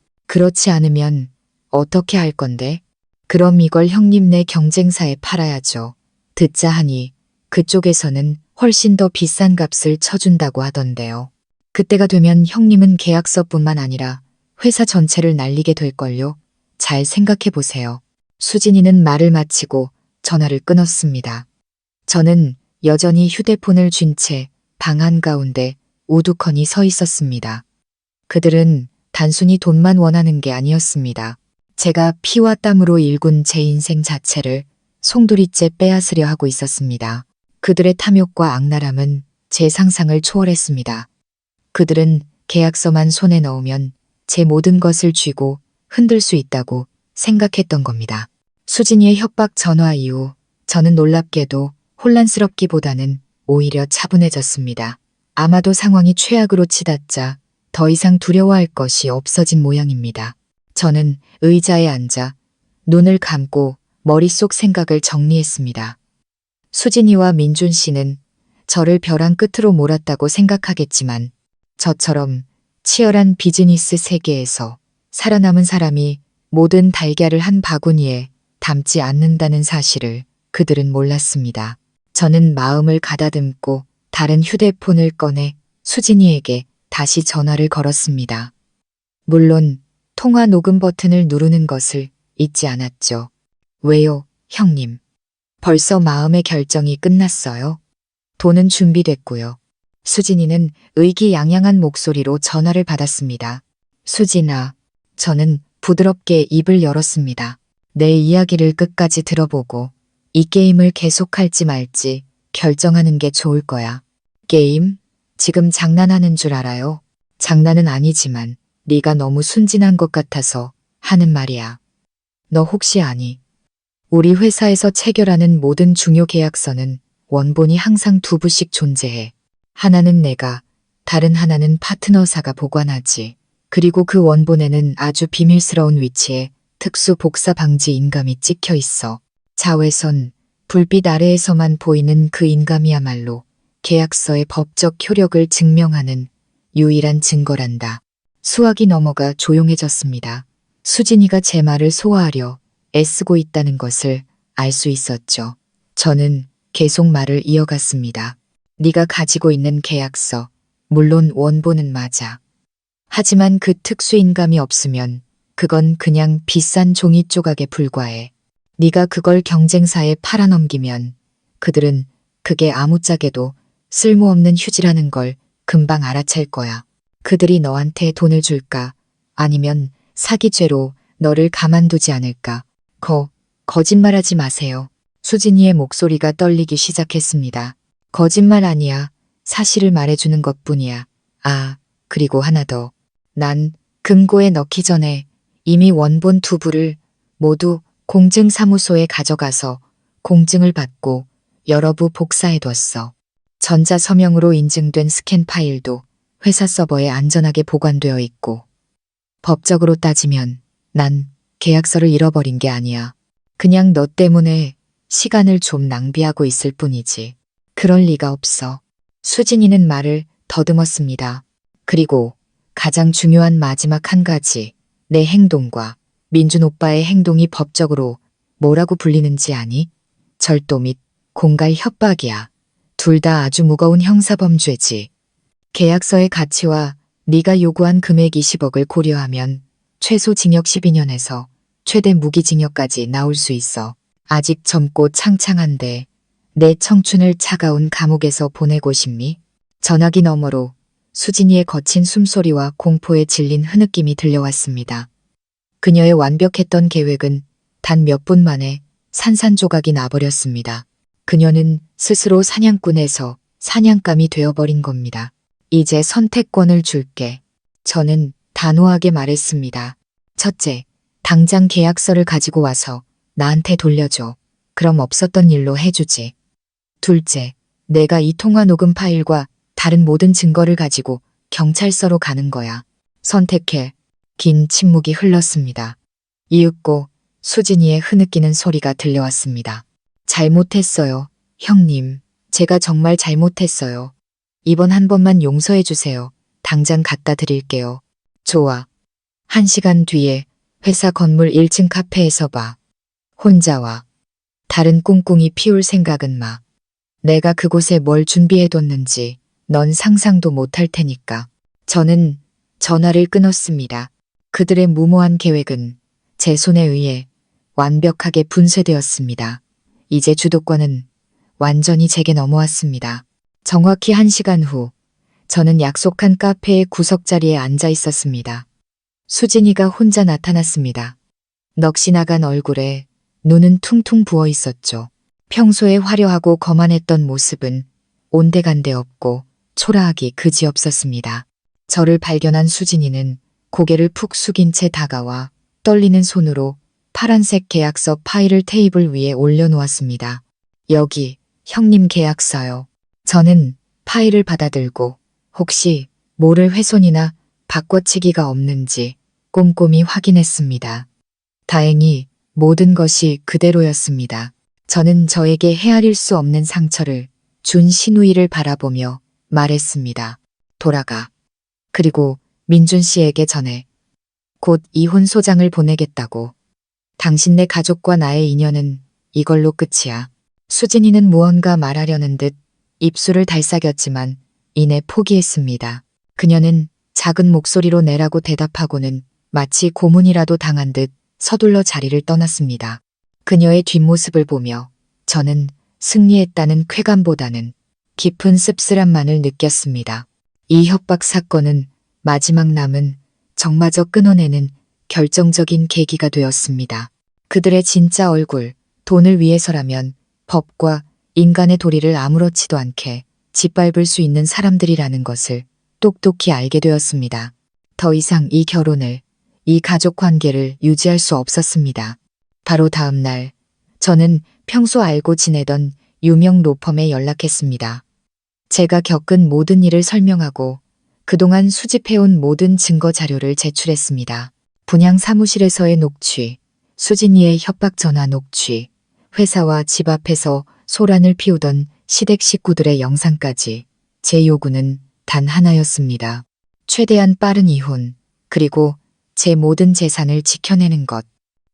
어떻게 할 건데? 그럼 이걸 형님네 경쟁사에 팔아야죠. 듣자 하니 그쪽에서는 훨씬 더 비싼 값을 쳐준다고 하던데요. 그때가 되면 형님은 계약서뿐만 아니라 회사 전체를 날리게 될걸요. 잘 생각해 보세요. 수진이는 말을 마치고 전화를 끊었습니다. 저는 여전히 휴대폰을 쥔 채 방 한가운데 우두커니 서 있었습니다. 그들은 단순히 돈만 원하는 게 아니었습니다. 제가 피와 땀으로 일군 제 인생 자체를 송두리째 빼앗으려 하고 있었습니다. 그들의 탐욕과 악랄함은 제 상상을 초월했습니다. 그들은 계약서만 손에 넣으면 제 모든 것을 쥐고 흔들 수 있다고 생각했던 겁니다. 수진이의 협박 전화 이후 저는 놀랍게도 혼란스럽기보다는 오히려 차분해졌습니다. 아마도 상황이 최악으로 치닫자 더 이상 두려워할 것이 없어진 모양입니다. 저는 의자에 앉아 눈을 감고 머릿속 생각을 정리했습니다. 수진이와 민준 씨는 저를 벼랑 끝으로 몰았다고 생각하겠지만 저처럼 치열한 비즈니스 세계에서 살아남은 사람이 모든 달걀을 한 바구니에 담지 않는다는 사실을 그들은 몰랐습니다. 저는 마음을 가다듬고 다른 휴대폰을 꺼내 수진이에게 다시 전화를 걸었습니다. 물론 통화 녹음 버튼을 누르는 것을 잊지 않았죠. 왜요, 형님? 벌써 마음의 결정이 끝났어요. 돈은 준비됐고요. 수진이는 의기양양한 목소리로 전화를 받았습니다. 수진아, 저는 부드럽게 입을 열었습니다. 내 이야기를 끝까지 들어보고 이 게임을 계속할지 말지 결정하는 게 좋을 거야. 게임? 지금 장난하는 줄 알아요? 장난은 아니지만 네가 너무 순진한 것 같아서 하는 말이야. 너 혹시 아니? 우리 회사에서 체결하는 모든 중요 계약서는 원본이 항상 두 부씩 존재해. 하나는 내가, 다른 하나는 파트너사가 보관하지. 그리고 그 원본에는 아주 비밀스러운 위치에 특수 복사 방지 인감이 찍혀 있어. 자외선, 불빛 아래에서만 보이는 그 인감이야말로 계약서의 법적 효력을 증명하는 유일한 증거란다. 수화기 너머가 조용해졌습니다. 수진이가 제 말을 소화하려 애쓰고 있다는 것을 알 수 있었죠. 저는 계속 말을 이어갔습니다. 네가 가지고 있는 계약서, 물론 원본은 맞아. 하지만 그 특수인감이 없으면 그건 그냥 비싼 종이 조각에 불과해. 네가 그걸 경쟁사에 팔아넘기면 그들은 그게 아무짝에도 쓸모없는 휴지라는 걸 금방 알아챌 거야. 그들이 너한테 돈을 줄까? 아니면 사기죄로 너를 가만두지 않을까? 거짓말하지 마세요. 수진이의 목소리가 떨리기 시작했습니다. 거짓말 아니야. 사실을 말해주는 것뿐이야. 아, 그리고 하나 더. 난 금고에 넣기 전에 이미 원본 두 부를 모두 공증사무소에 가져가서 공증을 받고 여러 부 복사해뒀어. 전자서명으로 인증된 스캔 파일도 회사 서버에 안전하게 보관되어 있고. 법적으로 따지면 난 계약서를 잃어버린 게 아니야. 그냥 너 때문에 시간을 좀 낭비하고 있을 뿐이지. 그럴 리가 없어. 수진이는 말을 더듬었습니다. 그리고 가장 중요한 마지막 한 가지. 내 행동과 민준 오빠의 행동이 법적으로 뭐라고 불리는지 아니? 절도 및 공갈 협박이야. 둘 다 아주 무거운 형사범죄지. 계약서의 가치와 네가 요구한 금액 20억을 고려하면 최소 징역 12년에서 최대 무기징역까지 나올 수 있어. 아직 젊고 창창한데 내 청춘을 차가운 감옥에서 보내고 싶니? 전화기 너머로 수진이의 거친 숨소리와 공포에 질린 흐느낌이 들려왔습니다. 그녀의 완벽했던 계획은 단 몇 분 만에 산산조각이 나버렸습니다. 그녀는 스스로 사냥꾼에서 사냥감이 되어버린 겁니다. 이제 선택권을 줄게. 저는 단호하게 말했습니다. 첫째, 당장 계약서를 가지고 와서 나한테 돌려줘. 그럼 없었던 일로 해주지. 둘째, 내가 이 통화 녹음 파일과 다른 모든 증거를 가지고 경찰서로 가는 거야. 선택해. 긴 침묵이 흘렀습니다. 이윽고 수진이의 흐느끼는 소리가 들려왔습니다. 잘못했어요. 형님, 제가 정말 잘못했어요. 이번 한 번만 용서해 주세요. 당장 갖다 드릴게요. 좋아. 1시간 뒤에 회사 건물 1층 카페에서 봐. 혼자 와. 다른 꿍꿍이 피울 생각은 마. 내가 그곳에 뭘 준비해뒀는지 넌 상상도 못할 테니까. 저는 전화를 끊었습니다. 그들의 무모한 계획은 제 손에 의해 완벽하게 분쇄되었습니다. 이제 주도권은 완전히 제게 넘어왔습니다. 정확히 1시간 후 저는 약속한 카페의 구석자리에 앉아 있었습니다. 수진이가 혼자 나타났습니다. 넋이 나간 얼굴에 눈은 퉁퉁 부어 있었죠. 평소에 화려하고 거만했던 모습은 온데간데 없고 초라하기 그지없었습니다. 저를 발견한 수진이는 고개를 푹 숙인 채 다가와 떨리는 손으로 파란색 계약서 파일을 테이블 위에 올려놓았습니다. 여기 형님 계약서요. 저는 파일을 받아들고 혹시 모를 훼손이나 바꿔치기가 없는지 꼼꼼히 확인했습니다. 다행히 모든 것이 그대로였습니다. 저는 저에게 헤아릴 수 없는 상처를 준 신우이를 바라보며 말했습니다. 돌아가. 그리고 민준 씨에게 전해. 곧 이혼 소장을 보내겠다고. 당신네 가족과 나의 인연은 이걸로 끝이야. 수진이는 무언가 말하려는 듯 입술을 달싹였지만 이내 포기했습니다. 그녀는 작은 목소리로 내라고 대답하고는 마치 고문이라도 당한 듯 서둘러 자리를 떠났습니다. 그녀의 뒷모습을 보며 저는 승리했다는 쾌감보다는 깊은 씁쓸함만을 느꼈습니다. 이 협박 사건은 마지막 남은 정마저 끊어내는 결정적인 계기가 되었습니다. 그들의 진짜 얼굴, 돈을 위해서라면 법과 인간의 도리를 아무렇지도 않게 짓밟을 수 있는 사람들이라는 것을 똑똑히 알게 되었습니다. 더 이상 이 결혼을, 이 가족 관계를 유지할 수 없었습니다. 바로 다음 날, 저는 평소 알고 지내던 유명 로펌에 연락했습니다. 제가 겪은 모든 일을 설명하고 그동안 수집해온 모든 증거 자료를 제출했습니다. 분양 사무실에서의 녹취, 수진이의 협박 전화 녹취, 회사와 집 앞에서 소란을 피우던 시댁 식구들의 영상까지 제 요구는 단 하나였습니다. 최대한 빠른 이혼, 그리고 제 모든 재산을 지켜내는 것.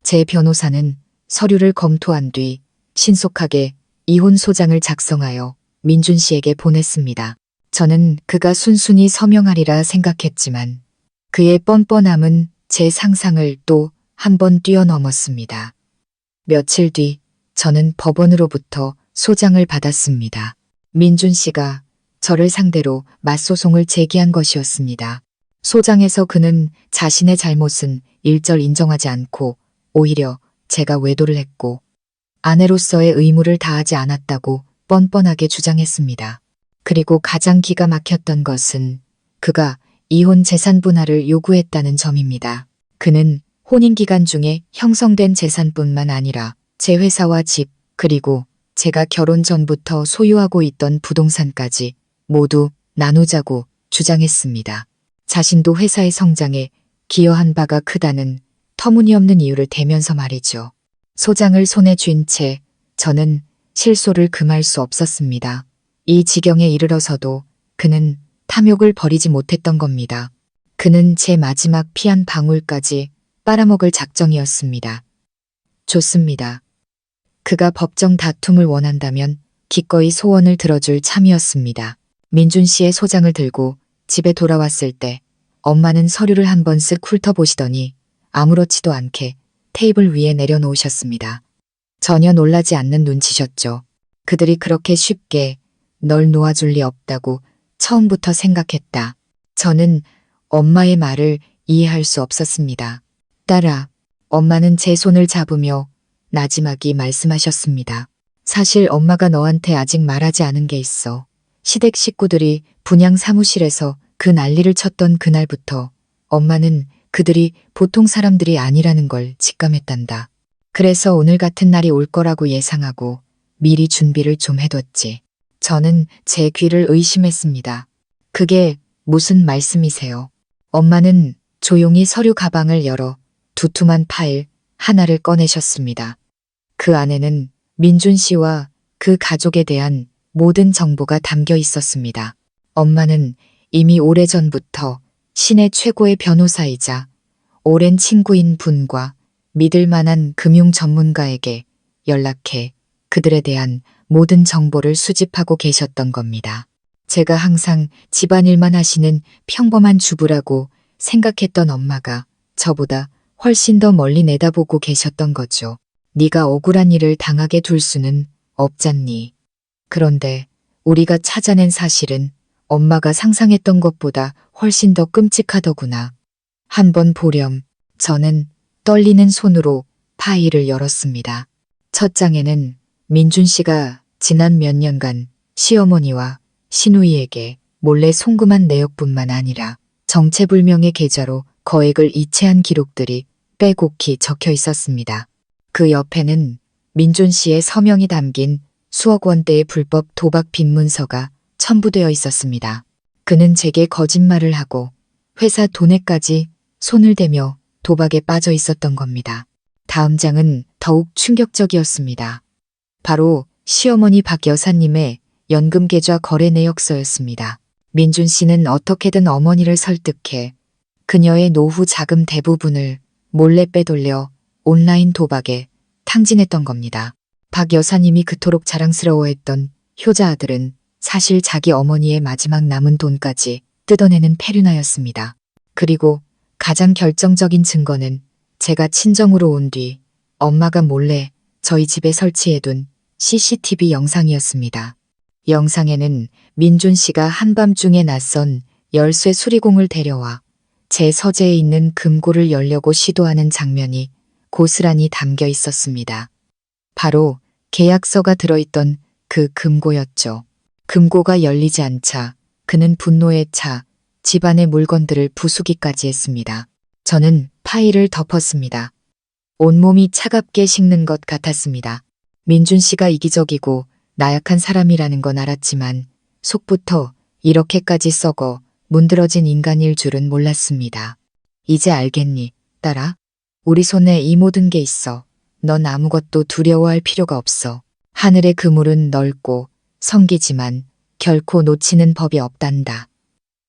제 변호사는 서류를 검토한 뒤 신속하게 이혼 소장을 작성하여 민준 씨에게 보냈습니다. 저는 그가 순순히 서명하리라 생각했지만 그의 뻔뻔함은 제 상상을 또 한 번 뛰어넘었습니다. 며칠 뒤 저는 법원으로부터 소장을 받았습니다. 민준 씨가 저를 상대로 맞소송을 제기한 것이었습니다. 소장에서 그는 자신의 잘못은 일절 인정하지 않고 오히려 제가 외도를 했고 아내로서의 의무를 다하지 않았다고 뻔뻔하게 주장했습니다. 그리고 가장 기가 막혔던 것은 그가 이혼 재산 분할을 요구했다는 점입니다. 그는 혼인 기간 중에 형성된 재산뿐만 아니라 제 회사와 집, 그리고 제가 결혼 전부터 소유하고 있던 부동산까지 모두 나누자고 주장했습니다. 자신도 회사의 성장에 기여한 바가 크다는 터무니없는 이유를 대면서 말이죠. 소장을 손에 쥔 채 저는 실소를 금할 수 없었습니다. 이 지경에 이르러서도 그는 탐욕을 버리지 못했던 겁니다. 그는 제 마지막 피 한 방울까지 빨아먹을 작정이었습니다. 좋습니다. 그가 법정 다툼을 원한다면 기꺼이 소원을 들어줄 참이었습니다. 민준 씨의 소장을 들고 집에 돌아왔을 때 엄마는 서류를 한번 쓱 훑어보시더니 아무렇지도 않게 테이블 위에 내려놓으셨습니다. 전혀 놀라지 않는 눈치셨죠. 그들이 그렇게 쉽게 널 놓아줄 리 없다고 처음부터 생각했다. 저는 엄마의 말을 이해할 수 없었습니다. 딸아, 엄마는 제 손을 잡으며 나지막이 말씀하셨습니다. 사실 엄마가 너한테 아직 말하지 않은 게 있어. 시댁 식구들이 분양 사무실에서 그 난리를 쳤던 그날부터 엄마는 그들이 보통 사람들이 아니라는 걸 직감했단다. 그래서 오늘 같은 날이 올 거라고 예상하고 미리 준비를 좀 해뒀지. 저는 제 귀를 의심했습니다. 그게 무슨 말씀이세요? 엄마는 조용히 서류 가방을 열어 두툼한 파일 하나를 꺼내셨습니다. 그 안에는 민준 씨와 그 가족에 대한 모든 정보가 담겨 있었습니다. 엄마는 이미 오래전부터 시내 최고의 변호사이자 오랜 친구인 분과 믿을 만한 금융 전문가에게 연락해 그들에 대한 모든 정보를 수집하고 계셨던 겁니다. 제가 항상 집안일만 하시는 평범한 주부라고 생각했던 엄마가 저보다 훨씬 더 멀리 내다보고 계셨던 거죠. 네가 억울한 일을 당하게 둘 수는 없잖니. 그런데 우리가 찾아낸 사실은 엄마가 상상했던 것보다 훨씬 더 끔찍하더구나. 한번 보렴. 저는 떨리는 손으로 파일을 열었습니다. 첫 장에는 민준 씨가 지난 몇 년간 시어머니와 시누이에게 몰래 송금한 내역뿐만 아니라 정체불명의 계좌로 거액을 이체한 기록들이 빼곡히 적혀 있었습니다. 그 옆에는 민준 씨의 서명이 담긴 수억 원대의 불법 도박 빈문서가 첨부되어 있었습니다. 그는 제게 거짓말을 하고 회사 돈에까지 손을 대며 도박에 빠져 있었던 겁니다. 다음 장은 더욱 충격적이었습니다. 바로 시어머니 박 여사님의 연금 계좌 거래 내역서였습니다. 민준 씨는 어떻게든 어머니를 설득해 그녀의 노후 자금 대부분을 몰래 빼돌려 온라인 도박에 탕진했던 겁니다. 박 여사님이 그토록 자랑스러워했던 효자 아들은 사실 자기 어머니의 마지막 남은 돈까지 뜯어내는 페류나였습니다. 그리고 가장 결정적인 증거는 제가 친정으로 온 뒤 엄마가 몰래 저희 집에 설치해둔 CCTV 영상이었습니다. 영상에는 민준 씨가 한밤중에 낯선 열쇠 수리공을 데려와 제 서재에 있는 금고를 열려고 시도하는 장면이 고스란히 담겨 있었습니다. 바로 계약서가 들어있던 그 금고였죠. 금고가 열리지 않자 그는 분노에 차 집안의 물건들을 부수기까지 했습니다. 저는 파일을 덮었습니다. 온몸이 차갑게 식는 것 같았습니다. 민준 씨가 이기적이고 나약한 사람이라는 건 알았지만 속부터 이렇게까지 썩어 문드러진 인간일 줄은 몰랐습니다. 이제 알겠니, 딸아? 우리 손에 이 모든 게 있어. 넌 아무것도 두려워할 필요가 없어. 하늘의 그물은 넓고 성기지만 결코 놓치는 법이 없단다.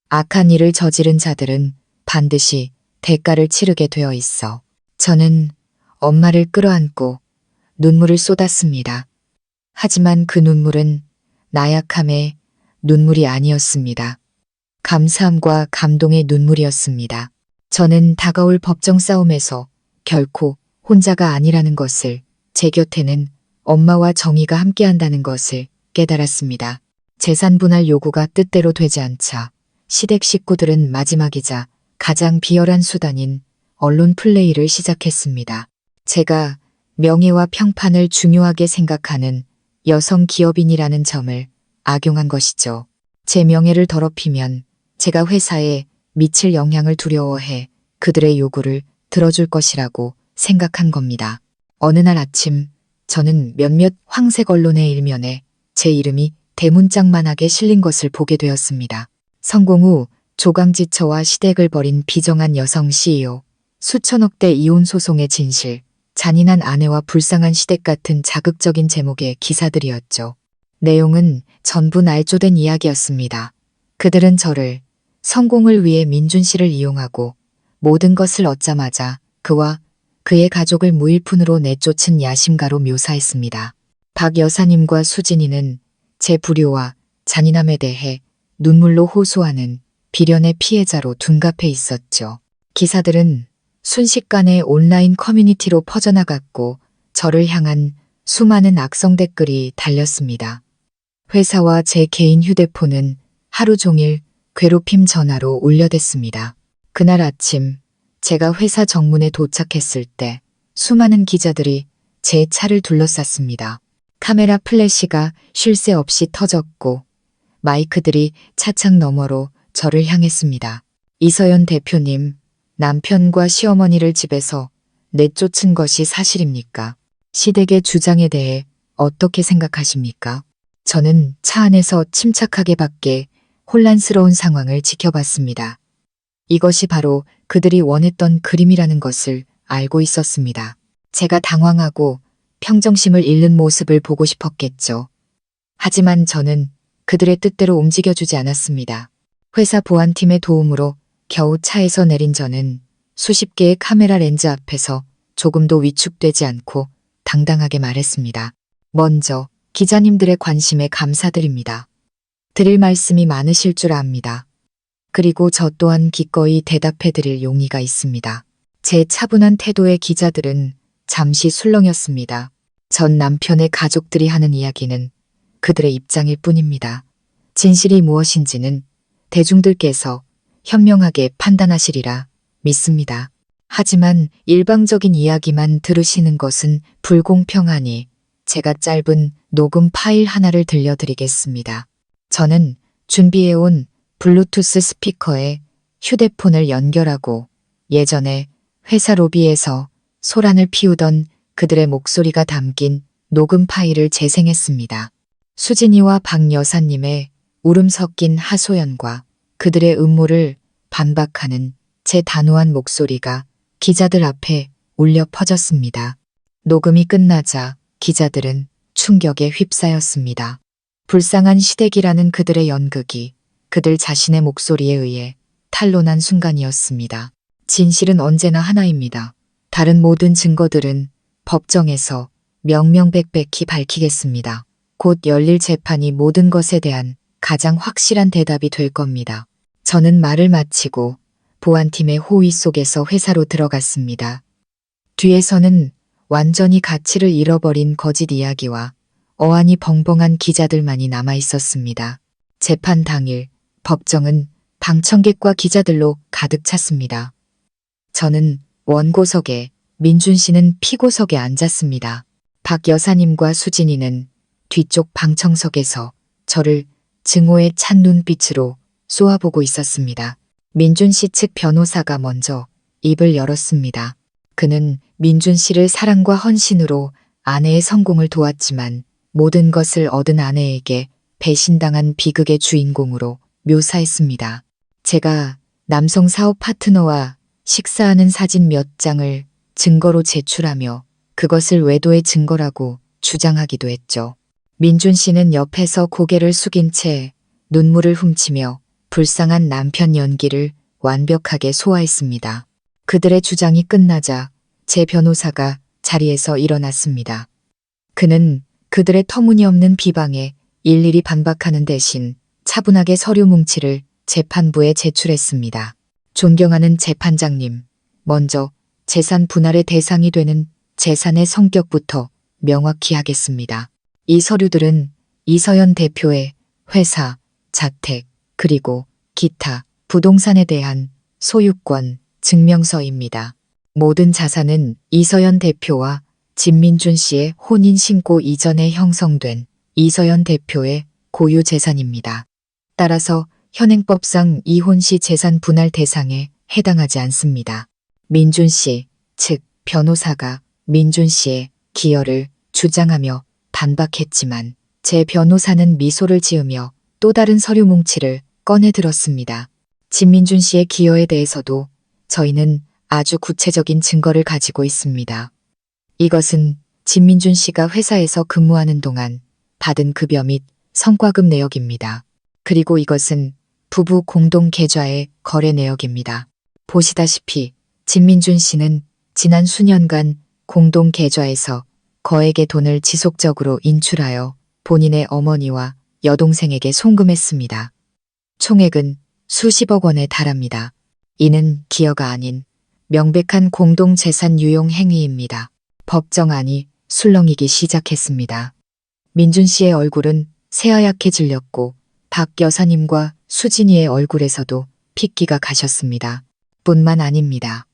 악한 일을 저지른 자들은 반드시 대가를 치르게 되어 있어. 저는 엄마를 끌어안고 눈물을 쏟았습니다. 하지만 그 눈물은 나약함의 눈물이 아니었습니다. 감사함과 감동의 눈물이었습니다. 저는 다가올 법정 싸움에서 결코 혼자가 아니라는 것을, 제 곁에는 엄마와 정의가 함께한다는 것을 깨달았습니다. 재산 분할 요구가 뜻대로 되지 않자 시댁 식구들은 마지막이자 가장 비열한 수단인 언론 플레이를 시작했습니다. 제가 명예와 평판을 중요하게 생각하는 여성 기업인이라는 점을 악용한 것이죠. 제 명예를 더럽히면 제가 회사에 미칠 영향을 두려워해 그들의 요구를 들어줄 것이라고 생각한 겁니다. 어느 날 아침 저는 몇몇 황색 언론의 일면에 제 이름이 대문짝만하게 실린 것을 보게 되었습니다. 성공 후 조강지처와 시댁을 벌인 비정한 여성 CEO, 수천억대 이혼 소송의 진실, 잔인한 아내와 불쌍한 시댁 같은 자극적인 제목의 기사들이었죠. 내용은 전부 날조된 이야기였습니다. 그들은 저를 성공을 위해 민준 씨를 이용하고 모든 것을 얻자마자 그와 그의 가족을 무일푼으로 내쫓은 야심가로 묘사했습니다. 박 여사님과 수진이는 제 불효와 잔인함에 대해 눈물로 호소하는 비련의 피해자로 둔갑해 있었죠. 기사들은 순식간에 온라인 커뮤니티로 퍼져나갔고 저를 향한 수많은 악성 댓글이 달렸습니다. 회사와 제 개인 휴대폰은 하루 종일 괴롭힘 전화로 울려댔습니다. 그날 아침 제가 회사 정문에 도착했을 때 수많은 기자들이 제 차를 둘러쌌습니다. 카메라 플래시가 쉴 새 없이 터졌고 마이크들이 차창 너머로 저를 향했습니다. 이서연 대표님, 남편과 시어머니를 집에서 내쫓은 것이 사실입니까? 시댁의 주장에 대해 어떻게 생각하십니까? 저는 차 안에서 침착하게 밖에 혼란스러운 상황을 지켜봤습니다. 이것이 바로 그들이 원했던 그림이라는 것을 알고 있었습니다. 제가 당황하고 평정심을 잃는 모습을 보고 싶었겠죠. 하지만 저는 그들의 뜻대로 움직여주지 않았습니다. 회사 보안팀의 도움으로 겨우 차에서 내린 저는 수십 개의 카메라 렌즈 앞에서 조금도 위축되지 않고 당당하게 말했습니다. 먼저 기자님들의 관심에 감사드립니다. 드릴 말씀이 많으실 줄 압니다. 그리고 저 또한 기꺼이 대답해 드릴 용의가 있습니다. 제 차분한 태도의 기자들은 잠시 술렁였습니다. 전 남편의 가족들이 하는 이야기는 그들의 입장일 뿐입니다. 진실이 무엇인지는 대중들께서 현명하게 판단하시리라 믿습니다. 하지만 일방적인 이야기만 들으시는 것은 불공평하니 제가 짧은 녹음 파일 하나를 들려드리겠습니다. 저는 준비해온 블루투스 스피커에 휴대폰을 연결하고 예전에 회사 로비에서 소란을 피우던 그들의 목소리가 담긴 녹음 파일을 재생했습니다. 수진이와 박 여사님의 울음 섞인 하소연과 그들의 음모를 반박하는 제 단호한 목소리가 기자들 앞에 울려 퍼졌습니다. 녹음이 끝나자 기자들은 충격에 휩싸였습니다. 불쌍한 시댁이라는 그들의 연극이 그들 자신의 목소리에 의해 탄로난 순간이었습니다. 진실은 언제나 하나입니다. 다른 모든 증거들은 법정에서 명명백백히 밝히겠습니다. 곧 열릴 재판이 모든 것에 대한 가장 확실한 대답이 될 겁니다. 저는 말을 마치고 보안팀의 호의 속에서 회사로 들어갔습니다. 뒤에서는 완전히 가치를 잃어버린 거짓 이야기와 어안이 벙벙한 기자들만이 남아 있었습니다. 재판 당일 법정은 방청객과 기자들로 가득 찼습니다. 저는 원고석에, 민준 씨는 피고석에 앉았습니다. 박 여사님과 수진이는 뒤쪽 방청석에서 저를 증오의 찬 눈빛으로 쏘아보고 있었습니다. 민준 씨 측 변호사가 먼저 입을 열었습니다. 그는 민준 씨를 사랑과 헌신으로 아내의 성공을 도왔지만 모든 것을 얻은 아내에게 배신당한 비극의 주인공으로 묘사했습니다. 제가 남성 사업 파트너와 식사하는 사진 몇 장을 증거로 제출하며 그것을 외도의 증거라고 주장하기도 했죠. 민준 씨는 옆에서 고개를 숙인 채 눈물을 훔치며 불쌍한 남편 연기를 완벽하게 소화했습니다. 그들의 주장이 끝나자 제 변호사가 자리에서 일어났습니다. 그는 그들의 터무니없는 비방에 일일이 반박하는 대신 차분하게 서류 뭉치를 재판부에 제출했습니다. 존경하는 재판장님, 먼저 재산 분할의 대상이 되는 재산의 성격부터 명확히 하겠습니다. 이 서류들은 이서연 대표의 회사, 자택, 그리고 기타 부동산에 대한 소유권 증명서입니다. 모든 자산은 이서연 대표와 진민준 씨의 혼인신고 이전에 형성된 이서연 대표의 고유 재산입니다. 따라서 현행법상 이혼 시 재산 분할 대상에 해당하지 않습니다. 민준 씨, 즉 변호사가 민준 씨의 기여를 주장하며 반박했지만 제 변호사는 미소를 지으며 또 다른 서류 뭉치를 꺼내 들었습니다. 진민준 씨의 기여에 대해서도 저희는 아주 구체적인 증거를 가지고 있습니다. 이것은 진민준 씨가 회사에서 근무하는 동안 받은 급여 및 성과급 내역입니다. 그리고 이것은 부부 공동 계좌의 거래 내역입니다. 보시다시피 진민준 씨는 지난 수년간 공동 계좌에서 거액의 돈을 지속적으로 인출하여 본인의 어머니와 여동생에게 송금했습니다. 총액은 수십억 원에 달합니다. 이는 기여가 아닌 명백한 공동재산 유용 행위입니다. 법정안이 술렁이기 시작했습니다. 민준 씨의 얼굴은 새하얗게 질렸고 박 여사님과 수진이의 얼굴에서도 핏기가 가셨습니다. 뿐만 아닙니다.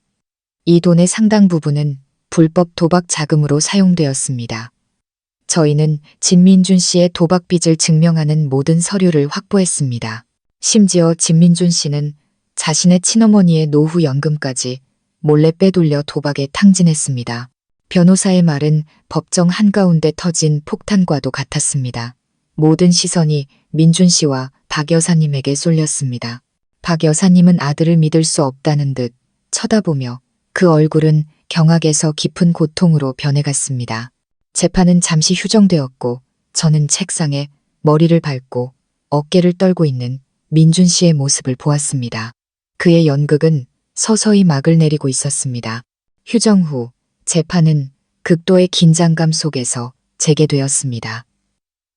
이 돈의 상당 부분은 불법 도박 자금으로 사용되었습니다. 저희는 진민준 씨의 도박 빚을 증명하는 모든 서류를 확보했습니다. 심지어 진민준 씨는 자신의 친어머니의 노후연금까지 몰래 빼돌려 도박에 탕진했습니다. 변호사의 말은 법정 한가운데 터진 폭탄과도 같았습니다. 모든 시선이 민준 씨와 박 여사님에게 쏠렸습니다. 박 여사님은 아들을 믿을 수 없다는 듯 쳐다보며 그 얼굴은 경악에서 깊은 고통으로 변해갔습니다. 재판은 잠시 휴정되었고 저는 책상에 머리를 밟고 어깨를 떨고 있는 민준 씨의 모습을 보았습니다. 그의 연극은 서서히 막을 내리고 있었습니다. 휴정 후 재판은 극도의 긴장감 속에서 재개되었습니다.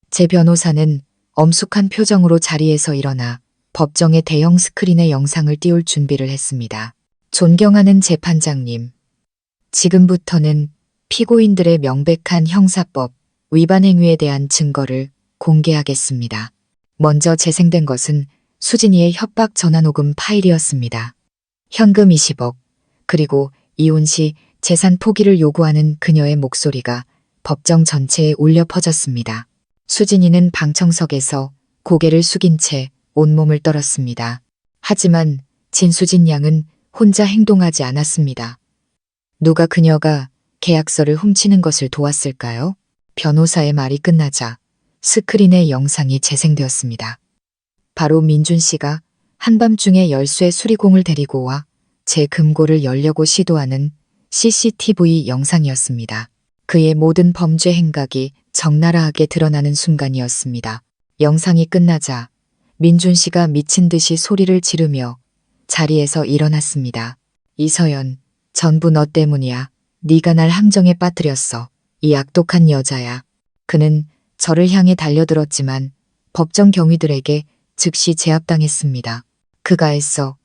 제 변호사는 엄숙한 표정으로 자리에서 일어나 법정의 대형 스크린에 영상을 띄울 준비를 했습니다. 존경하는 재판장님, 지금부터는 피고인들의 명백한 형사법 위반 행위에 대한 증거를 공개하겠습니다. 먼저 재생된 것은 수진이의 협박 전화녹음 파일이었습니다. 현금 20억, 그리고 이혼 시 재산 포기를 요구하는 그녀의 목소리가 법정 전체에 울려 퍼졌습니다. 수진이는 방청석에서 고개를 숙인 채 온몸을 떨었습니다. 하지만 진수진 양은 혼자 행동하지 않았습니다. 누가 그녀가 계약서를 훔치는 것을 도왔을까요? 변호사의 말이 끝나자 스크린에 영상이 재생되었습니다. 바로 민준 씨가 한밤중에 열쇠 수리공을 데리고 와 제 금고를 열려고 시도하는 CCTV 영상이었습니다. 그의 모든 범죄 행각이 적나라하게 드러나는 순간이었습니다. 영상이 끝나자 민준 씨가 미친 듯이 소리를 지르며 자리에서 일어났습니다. 이서연, 전부 너 때문이야. 네가 날 함정에 빠뜨렸어. 이 악독한 여자야. 그는 저를 향해 달려들었지만 법정 경위들에게 즉시 제압당했습니다. 그가 애써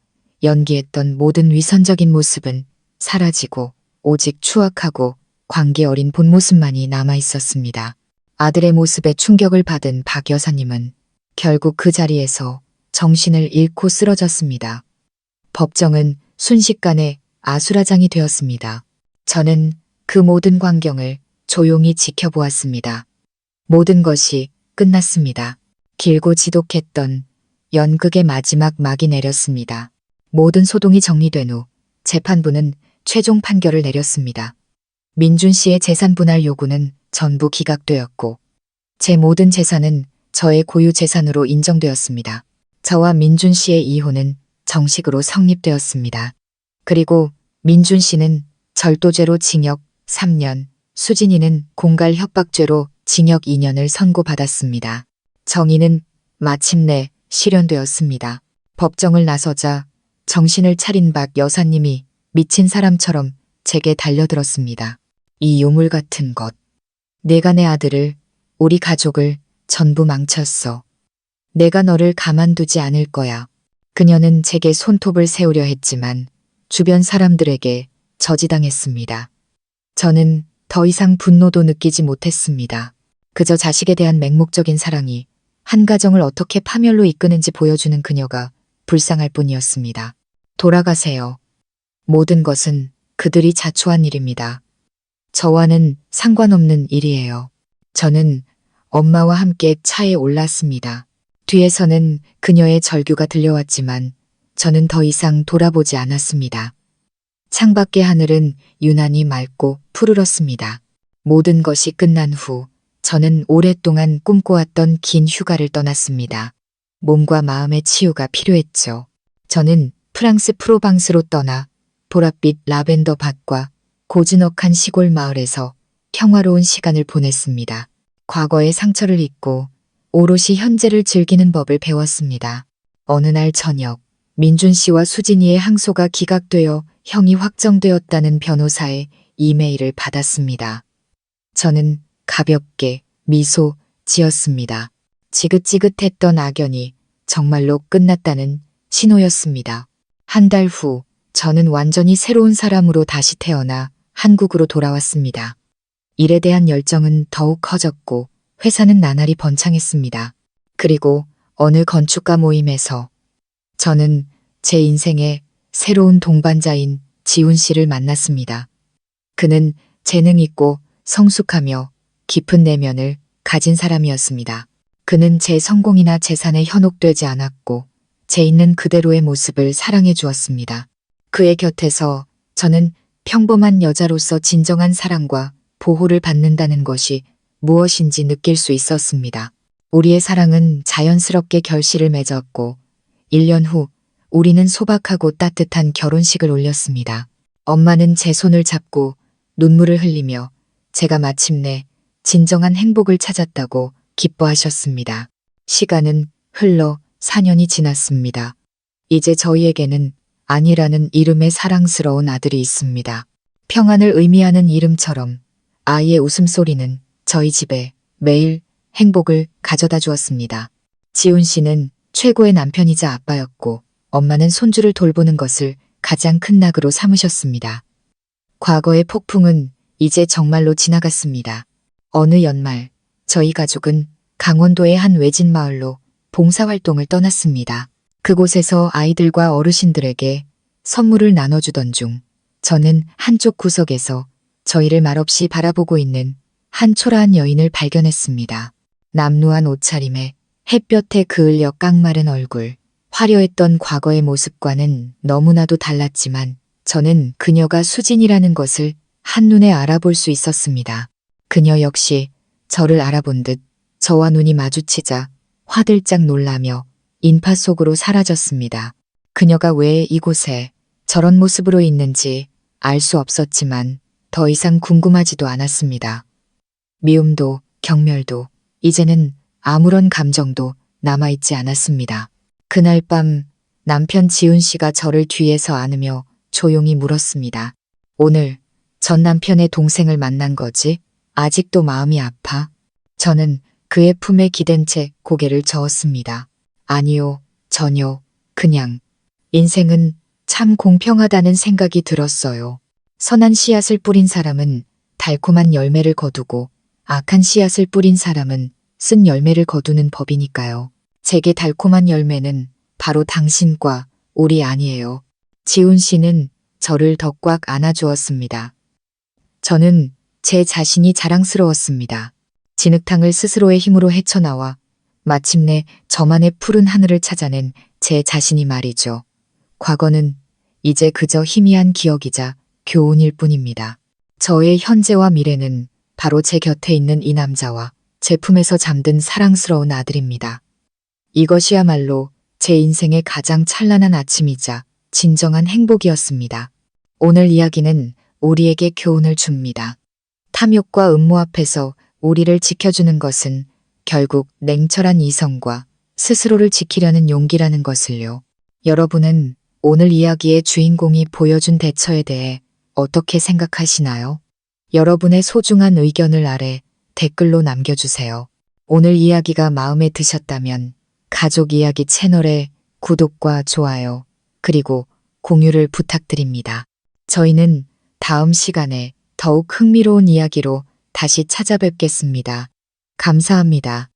연기했던 모든 위선적인 모습은 사라지고 오직 추악하고 관계 어린 본 모습만이 남아 있었습니다. 아들의 모습에 충격을 받은 박 여사님은 결국 그 자리에서 정신을 잃고 쓰러졌습니다. 법정은 순식간에 아수라장이 되었습니다. 저는 그 모든 광경을 조용히 지켜보았습니다. 모든 것이 끝났습니다. 길고 지독했던 연극의 마지막 막이 내렸습니다. 모든 소동이 정리된 후 재판부는 최종 판결을 내렸습니다. 민준 씨의 재산 분할 요구는 전부 기각되었고 제 모든 재산은 저의 고유 재산으로 인정되었습니다. 저와 민준 씨의 이혼은 정식으로 성립되었습니다. 그리고 민준 씨는 절도죄로 징역 3년, 수진이는 공갈 협박죄로 징역 2년을 선고받았습니다. 정의는 마침내 실현되었습니다. 법정을 나서자 정신을 차린 박 여사님이 미친 사람처럼 제게 달려들었습니다. 이 요물 같은 것. 내가 내 아들을, 우리 가족을 전부 망쳤어. 내가 너를 가만두지 않을 거야. 그녀는 제게 손톱을 세우려 했지만 주변 사람들에게 저지당했습니다. 저는 더 이상 분노도 느끼지 못했습니다. 그저 자식에 대한 맹목적인 사랑이 한 가정을 어떻게 파멸로 이끄는지 보여주는 그녀가 불쌍할 뿐이었습니다. 돌아가세요. 모든 것은 그들이 자초한 일입니다. 저와는 상관없는 일이에요. 저는 엄마와 함께 차에 올랐습니다. 뒤에서는 그녀의 절규가 들려왔지만 저는 더 이상 돌아보지 않았습니다. 창밖의 하늘은 유난히 맑고 푸르렀습니다. 모든 것이 끝난 후 저는 오랫동안 꿈꿔왔던 긴 휴가를 떠났습니다. 몸과 마음의 치유가 필요했죠. 저는 프랑스 프로방스로 떠나 보랏빛 라벤더 밭과 고즈넉한 시골 마을에서 평화로운 시간을 보냈습니다. 과거의 상처를 잊고 오롯이 현재를 즐기는 법을 배웠습니다. 어느 날 저녁, 민준 씨와 수진이의 항소가 기각되어 형이 확정되었다는 변호사의 이메일을 받았습니다. 저는 가볍게 미소 지었습니다. 지긋지긋했던 악연이 정말로 끝났다는 신호였습니다. 한 달 후 저는 완전히 새로운 사람으로 다시 태어나 한국으로 돌아왔습니다. 일에 대한 열정은 더욱 커졌고 회사는 나날이 번창했습니다. 그리고 어느 건축가 모임에서 저는 제 인생의 새로운 동반자인 지훈 씨를 만났습니다. 그는 재능 있고 성숙하며 깊은 내면을 가진 사람이었습니다. 그는 제 성공이나 재산에 현혹되지 않았고 제 있는 그대로의 모습을 사랑해 주었습니다. 그의 곁에서 저는 평범한 여자로서 진정한 사랑과 보호를 받는다는 것이 무엇인지 느낄 수 있었습니다. 우리의 사랑은 자연스럽게 결실을 맺었고 1년 후 우리는 소박하고 따뜻한 결혼식을 올렸습니다. 엄마는 제 손을 잡고 눈물을 흘리며 제가 마침내 진정한 행복을 찾았다고 기뻐하셨습니다. 시간은 흘러 4년이 지났습니다. 이제 저희에게는 안이라는 이름의 사랑스러운 아들이 있습니다. 평안을 의미하는 이름처럼 아이의 웃음소리는 저희 집에 매일 행복을 가져다 주었습니다. 지훈 씨는 최고의 남편이자 아빠였고 엄마는 손주를 돌보는 것을 가장 큰 낙으로 삼으셨습니다. 과거의 폭풍은 이제 정말로 지나갔습니다. 어느 연말 저희 가족은 강원도의 한 외진 마을로 봉사활동을 떠났습니다. 그곳에서 아이들과 어르신들에게 선물을 나눠주던 중 저는 한쪽 구석에서 저희를 말없이 바라보고 있는 한 초라한 여인을 발견했습니다. 남루한 옷차림에 햇볕에 그을려 깡마른 얼굴, 화려했던 과거의 모습과는 너무나도 달랐지만 저는 그녀가 수진이라는 것을 한눈에 알아볼 수 있었습니다. 그녀 역시 저를 알아본 듯 저와 눈이 마주치자 화들짝 놀라며 인파 속으로 사라졌습니다. 그녀가 왜 이곳에 저런 모습으로 있는지 알 수 없었지만 더 이상 궁금하지도 않았습니다. 미움도 경멸도 이제는 아무런 감정도 남아있지 않았습니다. 그날 밤 남편 지훈 씨가 저를 뒤에서 안으며 조용히 물었습니다. 오늘 전 남편의 동생을 만난 거지? 아직도 마음이 아파? 저는 그의 품에 기댄 채 고개를 저었습니다. 아니요, 전혀, 그냥 인생은 참 공평하다는 생각이 들었어요. 선한 씨앗을 뿌린 사람은 달콤한 열매를 거두고 악한 씨앗을 뿌린 사람은 쓴 열매를 거두는 법이니까요. 제게 달콤한 열매는 바로 당신과 우리 아니에요. 지훈 씨는 저를 더 꽉 안아주었습니다. 저는 제 자신이 자랑스러웠습니다. 진흙탕을 스스로의 힘으로 헤쳐나와 마침내 저만의 푸른 하늘을 찾아낸 제 자신이 말이죠. 과거는 이제 그저 희미한 기억이자 교훈일 뿐입니다. 저의 현재와 미래는 바로 제 곁에 있는 이 남자와 제 품에서 잠든 사랑스러운 아들입니다. 이것이야말로 제 인생의 가장 찬란한 아침이자 진정한 행복이었습니다. 오늘 이야기는 우리에게 교훈을 줍니다. 탐욕과 음모 앞에서 우리를 지켜주는 것은 결국 냉철한 이성과 스스로를 지키려는 용기라는 것을요. 여러분은 오늘 이야기의 주인공이 보여준 대처에 대해 어떻게 생각하시나요? 여러분의 소중한 의견을 아래 댓글로 남겨주세요. 오늘 이야기가 마음에 드셨다면 가족 이야기 채널에 구독과 좋아요, 그리고 공유를 부탁드립니다. 저희는 다음 시간에 더욱 흥미로운 이야기로 다시 찾아뵙겠습니다. 감사합니다.